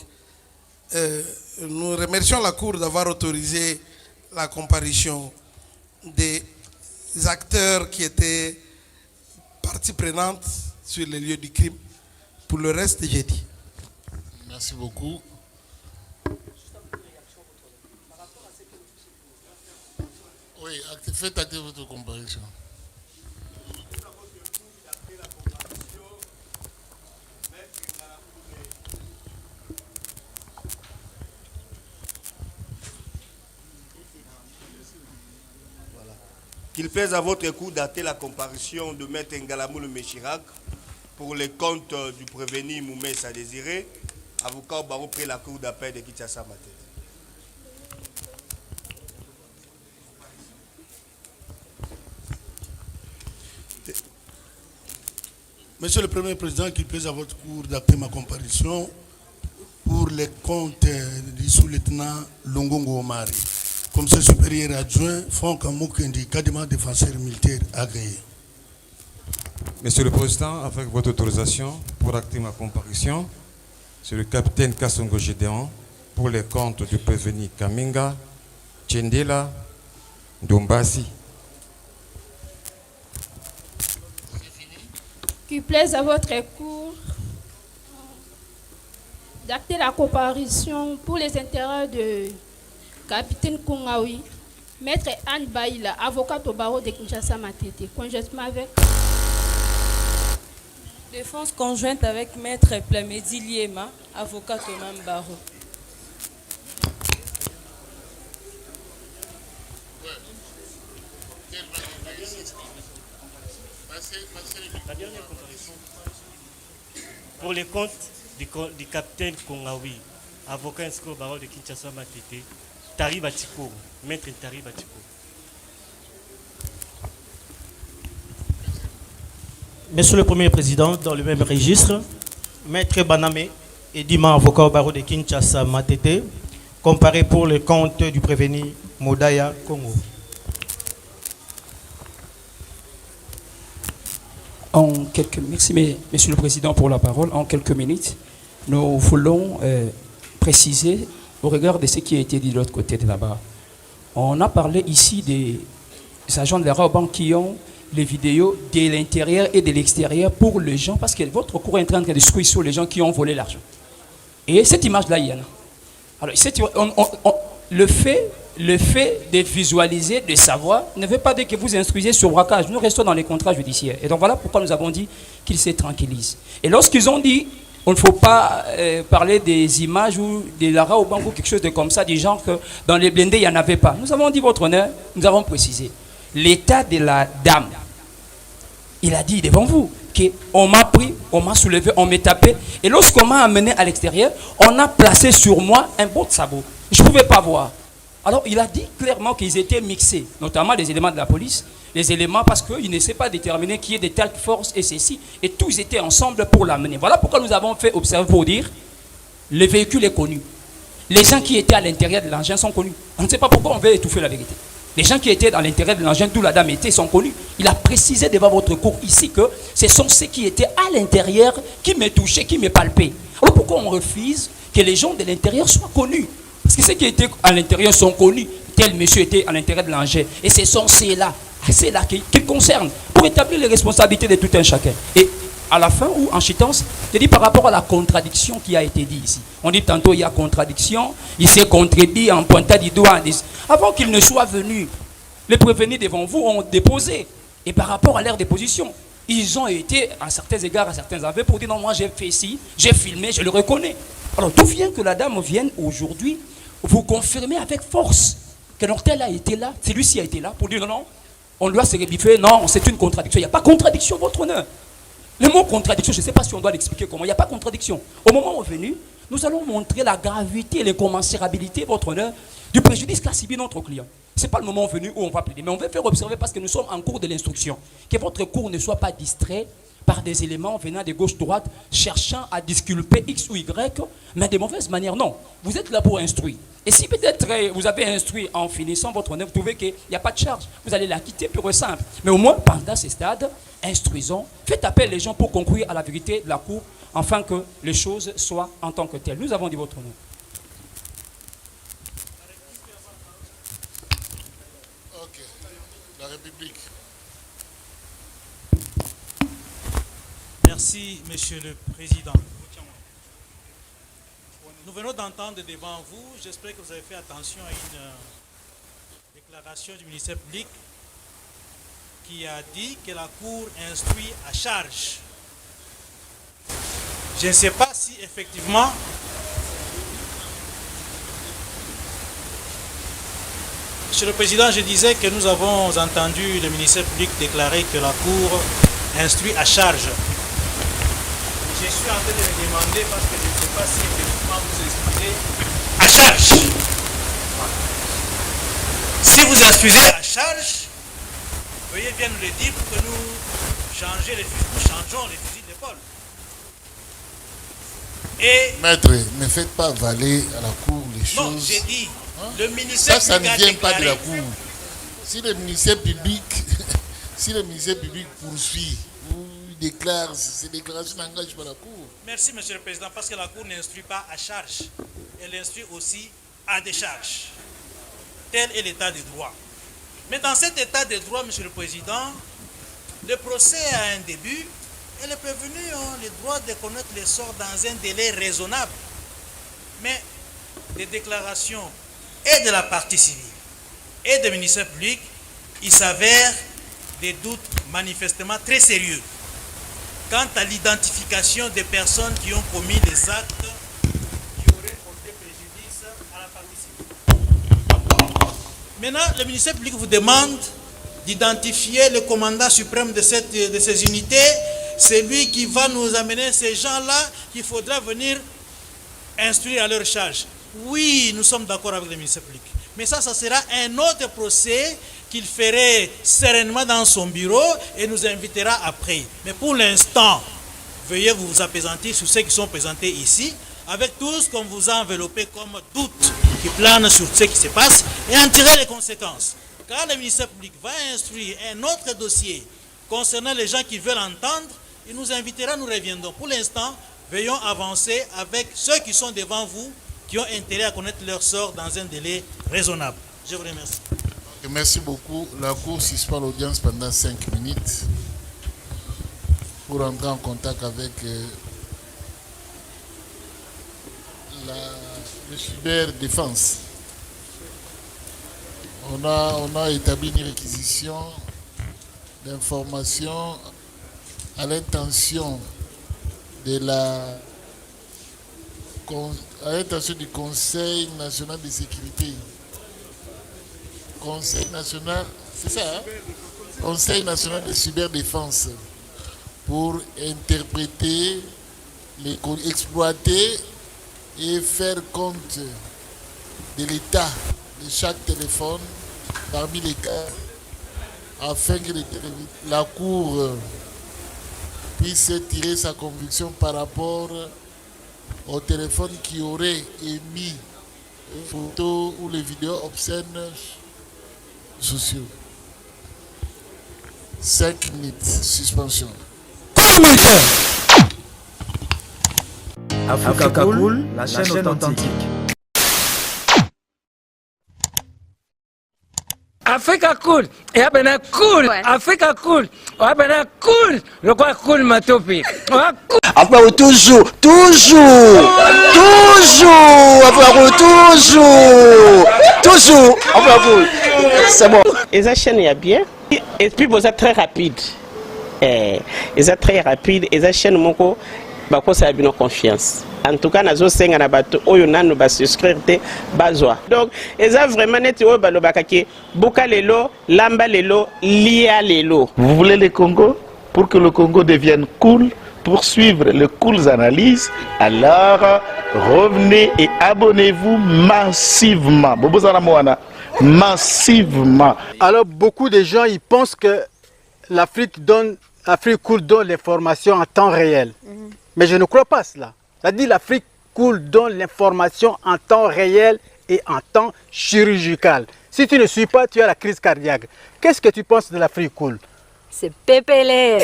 nous remercions la Cour d'avoir autorisé la comparution des acteurs qui étaient partie prenante sur les lieux du crime. Pour le reste, j'ai dit. Merci beaucoup. Oui, faites acter votre comparution. Qu'il plaise à votre coup dater la comparution de Maître Ngalamou le Méchirac pour les comptes du prévenu Moumé Sadésiré, avocat au barreau près la cour d'appel de Kinshasa Matin. Monsieur le Premier Président, qu'il plaise à votre cour d'acter ma comparution pour les comptes du sous-lieutenant Longongo Omari, commissaire supérieur adjoint, Franck Amoukendi, Kadima défenseur militaire agréé. Monsieur le Président, avec votre autorisation pour acter ma comparution, c'est le capitaine Kassongo Gédéon pour les comptes du prévenu Kaminga, Tchendela, Dombasi. Qu'il plaise à votre cour d'acter la comparution pour les intérêts de capitaine Kongawi, maître Anne Baïla, avocat au barreau de Kinshasa Matete, conjointement avec défense conjointe avec maître Plamedi Liema, avocat au même barreau. La dernière comparaison pour les comptes du capitaine Kongawi, avocat inscrit au barreau de Kinshasa Matete, Tari Batiko, maître Tari Batiko. Monsieur le Premier Président, dans le même registre, maître Baname Edima, avocat au barreau de Kinshasa Matete, comparé pour le compte du prévenu Modaya Congo. Merci, Monsieur le Président, pour la parole. En quelques minutes, nous voulons préciser au regard de ce qui a été dit de l'autre côté de là-bas. On a parlé ici des agents de la Raoban qui ont les vidéos de l'intérieur et de l'extérieur pour les gens, parce que votre cours est en train de discuter sur les gens qui ont volé l'argent. Et cette image-là, il y en a. Alors, le fait de visualiser, de savoir, ne veut pas dire que vous instruisez sur braquage. Nous restons dans les contrats judiciaires. Et donc voilà pourquoi nous avons dit qu'ils se tranquillisent. Et lorsqu'ils ont dit, on ne faut pas parler des images ou de Lara au Bango, quelque chose de comme ça, du genre que dans les blindés, il n'y en avait pas. Nous avons dit, votre honneur, nous avons précisé. L'état de la dame, il a dit devant vous qu'on m'a pris, on m'a soulevé, on m'a tapé. Et lorsqu'on m'a amené à l'extérieur, on a placé sur moi un beau sabot. Je ne pouvais pas voir. Alors, il a dit clairement qu'ils étaient mixés, notamment les éléments de la police, les éléments parce qu'ils ne savaient pas déterminer qui est de telle force et ceci, et tous étaient ensemble pour l'amener. Voilà pourquoi nous avons fait observer pour dire, le véhicule est connu. Les gens qui étaient à l'intérieur de l'engin sont connus. On ne sait pas pourquoi on veut étouffer la vérité. Les gens qui étaient dans l'intérieur de l'engin, d'où la dame était, sont connus. Il a précisé devant votre cour ici que ce sont ceux qui étaient à l'intérieur qui me touchaient, qui me palpaient. Alors pourquoi on refuse que les gens de l'intérieur soient connus? Parce que ceux qui étaient à l'intérieur sont connus. Tel monsieur était à l'intérieur de l'engin. Et ce sont ceux-là qui concernent pour établir les responsabilités de tout un chacun. Et à la fin ou en chitance, je dis par rapport à la contradiction qui a été dit ici. On dit tantôt il y a contradiction, il s'est contredit en pointant du doigt. Avant qu'il ne soit venu, les prévenus devant vous ont déposé. Et par rapport à leur déposition, ils ont été à certains égards, à certains aveux pour dire non, moi j'ai fait ci, j'ai filmé, je le reconnais. Alors d'où vient que la dame vienne aujourd'hui vous confirmer avec force que l'hôtel a été là, celui-ci a été là pour dire non, non, on doit se rebiffer, non, c'est une contradiction. Il n'y a pas contradiction, votre honneur. Le mot contradiction, je ne sais pas si on doit l'expliquer comment, il n'y a pas contradiction. Au moment venu, nous allons montrer la gravité et l'incommensurabilité, votre honneur, du préjudice qu'a subi notre client. Ce n'est pas le moment venu où on va plaider, mais on veut faire observer parce que nous sommes en cours de l'instruction. Que votre cours ne soit pas distrait par des éléments venant de gauche-droite, cherchant à disculper X ou Y, mais de mauvaise manière. Non, vous êtes là pour instruire. Et si peut-être vous avez instruit en finissant votre honneur, vous trouvez qu'il n'y a pas de charge, vous allez la quitter pure et simple. Mais au moins, pendant ces stades, instruisons, faites appel les gens pour conclure à la vérité de la cour, afin que les choses soient en tant que telles. Nous avons dit votre honneur. Ok. La République. Merci, Monsieur le Président. Nous venons d'entendre devant vous, j'espère que vous avez fait attention à une déclaration du ministère public qui a dit que la Cour instruit à charge. Je ne sais pas si effectivement Monsieur le Président, je disais que nous avons entendu le ministère public déclarer que la Cour instruit à charge. Je suis en train de me demander parce que je ne sais pas si effectivement vous instruisez à charge. Si vous instruisez à charge, veuillez bien nous le dire pour que nous changeons les fusils d'épaule. Et Maître, ne faites pas avaler à la cour les choses. non, j'ai dit, le ministère Ça public ne a vient pas de déclaré. la cour. Si le ministère public, si le ministère public poursuit ou déclare, ces déclarations n'engagent pas la cour. Merci, Monsieur le Président, parce que la Cour n'instruit pas à charge. Elle instruit aussi à décharge. Tel est l'état de droit. Mais dans cet état de droit, Monsieur le Président, le procès a un début et les prévenus ont le droit de connaître les sorts dans un délai raisonnable. Mais des déclarations et de la partie civile et du ministère public, il s'avère des doutes manifestement très sérieux quant à l'identification des personnes qui ont commis les actes qui auraient porté préjudice à la partie civile. Maintenant, le ministère public vous demande d'identifier le commandant suprême de ces unités. C'est lui qui va nous amener ces gens-là qu'il faudra venir instruire à leur charge. Oui, nous sommes d'accord avec le ministère public. Mais ça sera un autre procès qu'il ferait sereinement dans son bureau et nous invitera après. Mais pour l'instant, veuillez vous apaisantir sur ceux qui sont présentés ici, avec tout ce qu'on vous a enveloppé comme doute qui plane sur ce qui se passe et en tirer les conséquences. Quand le ministère public va instruire un autre dossier concernant les gens qui veulent entendre, il nous invitera, nous reviendrons. Pour l'instant, veillons avancer avec ceux qui sont devant vous, qui ont intérêt à connaître leur sort dans un délai raisonnable. Je vous remercie. Merci beaucoup. La Cour suspend l'audience pendant 5 minutes pour entrer en contact avec le cyberdéfense. On a établi une réquisition d'informations à l'intention de à l'intention du Conseil national de sécurité. Conseil national, c'est ça, hein? Conseil national de cyberdéfense pour interpréter, exploiter et faire compte de l'état de chaque téléphone parmi les cas afin que la Cour puisse tirer sa conviction par rapport au téléphone qui aurait émis les photos ou les vidéos obscènes sociaux. 5 minutes, suspension. Africa Cool, la chaîne authentique. Africa Cool, et abena cool, Africa Cool, abena cool, le quoi cool matopi. Après toujours, c'est bon. Et ça chaîne est bien, et puis vous êtes très rapide. Et ça très rapide, et ça chaîne moko, bako ça a bien confiance. En tout cas, nazo senga na bato oyo nanu ba souscrire te bazwa. Donc, eza vraiment neti oyo balobakaki buka lelo, lamba lelo, lia lelo. Vous voulez le Congo? Pour que le Congo devienne cool, pour suivre les cool analyses, alors revenez et abonnez-vous massivement. Massivement. Alors beaucoup de gens ils pensent que l'Afrique cool donne l'information en temps réel. Mais je ne crois pas cela. C'est-à-dire l'Afrique cool donne l'information en temps réel et en temps chirurgical. Si tu ne suis pas, tu as la crise cardiaque. Qu'est-ce que tu penses de l'Afrique cool? C'est PPL.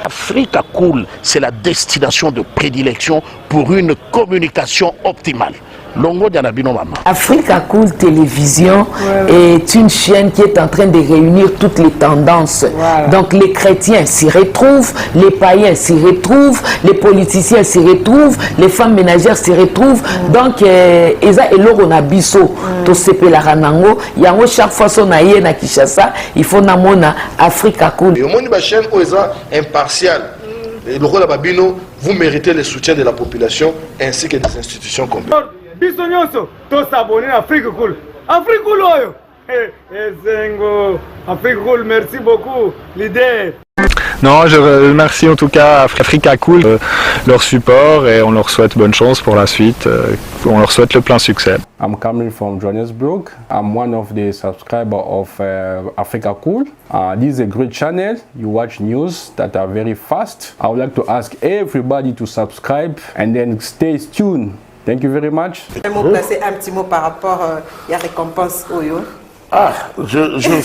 Africa Cool, c'est la destination de prédilection pour une communication optimale. Africa Cool Télévision est une chaîne qui est en train de réunir toutes les tendances. Donc les chrétiens s'y retrouvent, les païens s'y retrouvent, les politiciens s'y retrouvent, les femmes ménagères s'y retrouvent. Donc eza eloko na biso to sepela ranango yango chaque fois son aye na Kinshasa, il faut namona Africa Cool. Et au monde de chaîne oza impartial. Le rôle de Babino, vous méritez le soutien de la population ainsi que des institutions complètes. Biso nyonso to s'abonner à Afrique Cool. Afrique Cool oyo. Zengo, Afrique Cool, merci beaucoup, leader. Non, je remercie en tout cas Africa Cool, leur support et on leur souhaite bonne chance pour la suite. On leur souhaite le plein succès. I'm coming from Johannesburg. I'm one of the subscribers of Africa Cool. This is a great channel. You watch news that are very fast. I would like to ask everybody to subscribe and then stay tuned. Thank you very much. Placer un petit mot par rapport à la récompense Oyo. Je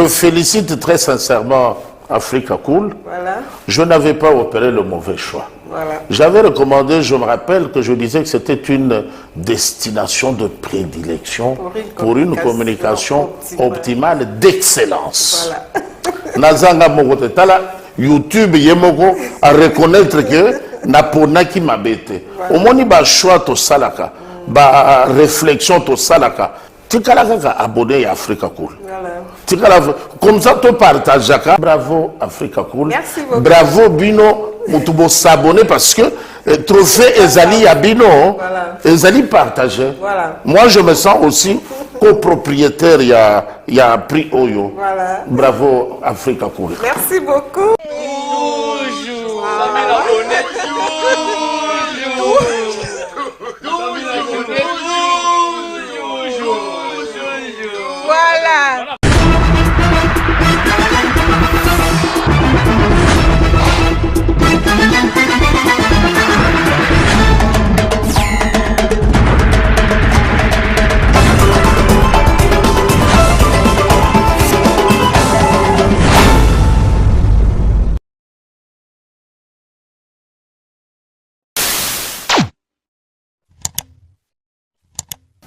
félicite très sincèrement Africa Cool. Voilà. Je n'avais pas opéré le mauvais choix. Voilà. J'avais recommandé, je me rappelle que je disais que c'était une destination de prédilection pour une communication optimale d'excellence. Nazanga Mogote Tala, YouTube Yemoko a reconnaître que Naponaki Mabete. Au moni ba choix to salaka, ba réflexion to salaka. Tikalaka abonné à Africa Cool. Comme ça, tu partages. Bravo Africa Cool. Merci beaucoup. Bravo Bino. Mutubo s'abonner parce que trophée Ezali à Bino. Ezali partagé. Voilà. Moi, je me sens aussi copropriétaire. Il y a prix Oyo. Voilà. Bravo Africa Cool. Merci beaucoup. Voilà.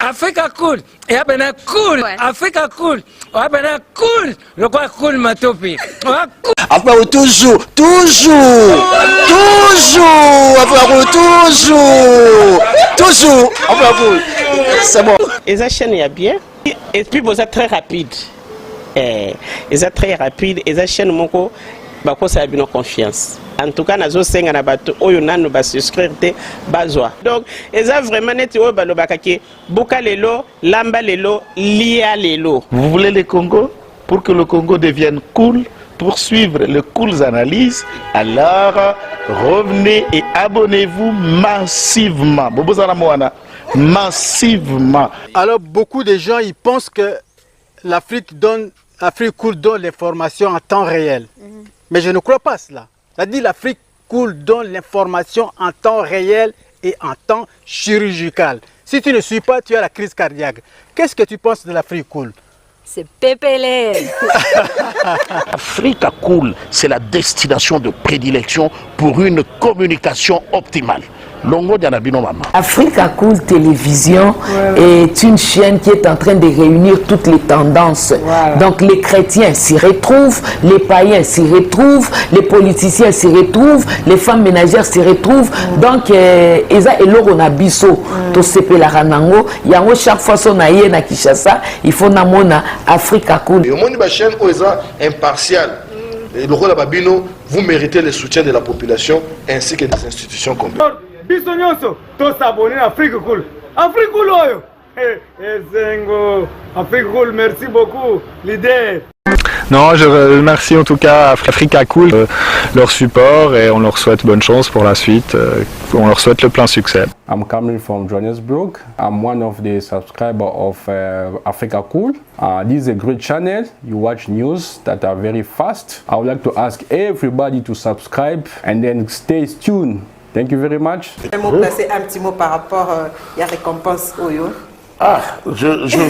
Africa Cool, et abena cool, Africa Cool, abena cool, le quoi cool matopi. Après toujours, après c'est bon. Et ça chaîne est bien. Et puis vous êtes très rapide. Et ça très rapide. Et ça chaîne moko, bah quoi ça a bien confiance. En tout cas, nazo senga na bato oyo nanu ba souscrire te bazwa. Donc, et ça vraiment net oyo ba lobakaki buka lelo, lamba lelo, lia lelo. Vous voulez le Congo? Pour que le Congo devienne cool, pour suivre les cool analyses, alors revenez et abonnez-vous massivement. Massivement. Alors beaucoup de gens ils pensent que l'Afrique Cool donne l'information en temps réel. Mais je ne crois pas cela. C'est-à-dire l'Afrique Cool donne l'information en temps réel et en temps chirurgical. Si tu ne suis pas, tu as la crise cardiaque. Qu'est-ce que tu penses de l'Afrique Cool? C'est PPLR. Africa Cool, c'est la destination de prédilection pour une communication optimale. Longo Dianabino Mama. Africa Cool Télévision est une chaîne qui est en train de réunir toutes les tendances. Donc les chrétiens s'y retrouvent, les païens s'y retrouvent, les politiciens s'y retrouvent, les femmes ménagères s'y retrouvent. Donc Eza et Lorona Bisso, to sepe la ranango, yango chaque fois son aïe na Kinshasa, il faut namona Africa Cool. Et au monde de la chaîne Oeza impartial. Et le rôle de Babino, vous méritez le soutien de la population ainsi que des institutions complètes. Bisognoso, tous s'abonner à Africa Cool. Africa Cool, oyo. Zengo, Africa Cool, merci beaucoup, leader. Non, je remercie en tout cas Africa Cool, leur support et on leur souhaite bonne chance pour la suite. On leur souhaite le plein succès. I'm coming from Johannesburg. I'm one of the subscribers of Africa Cool. This is a great channel. You watch news that are very fast. I would like to ask everybody to subscribe and then stay tuned. Thank you very much. Placer un petit mot par rapport à la récompense Oyo. Je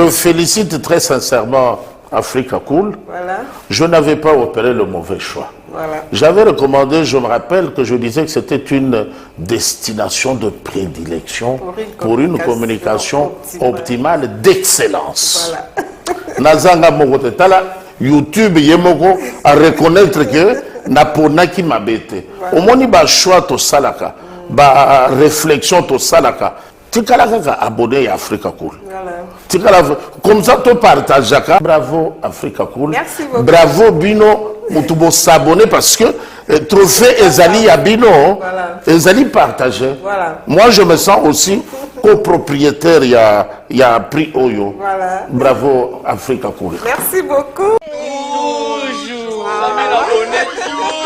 félicite très sincèrement Africa Cool. Voilà. Je n'avais pas opéré le mauvais choix. Voilà. J'avais recommandé, je me rappelle que je disais que c'était une destination de prédilection pour une communication optimale d'excellence. Nazanga Mogote Tala, YouTube Yemoko a reconnaître que Naponaki Mabete. Au moni ba choix to salaka, ba réflexion to salaka. Tikalaka abonné à Africa Cool. Comme ça, tu partages. Bravo Africa Cool. Merci beaucoup. Bravo Bino. Mutubo s'abonner parce que trophée Ezali à Bino. Ezali partagé. Moi, je me sens aussi copropriétaire. Il y a prix Oyo. Bravo Africa Cool. Merci beaucoup. Toujours. bonjour.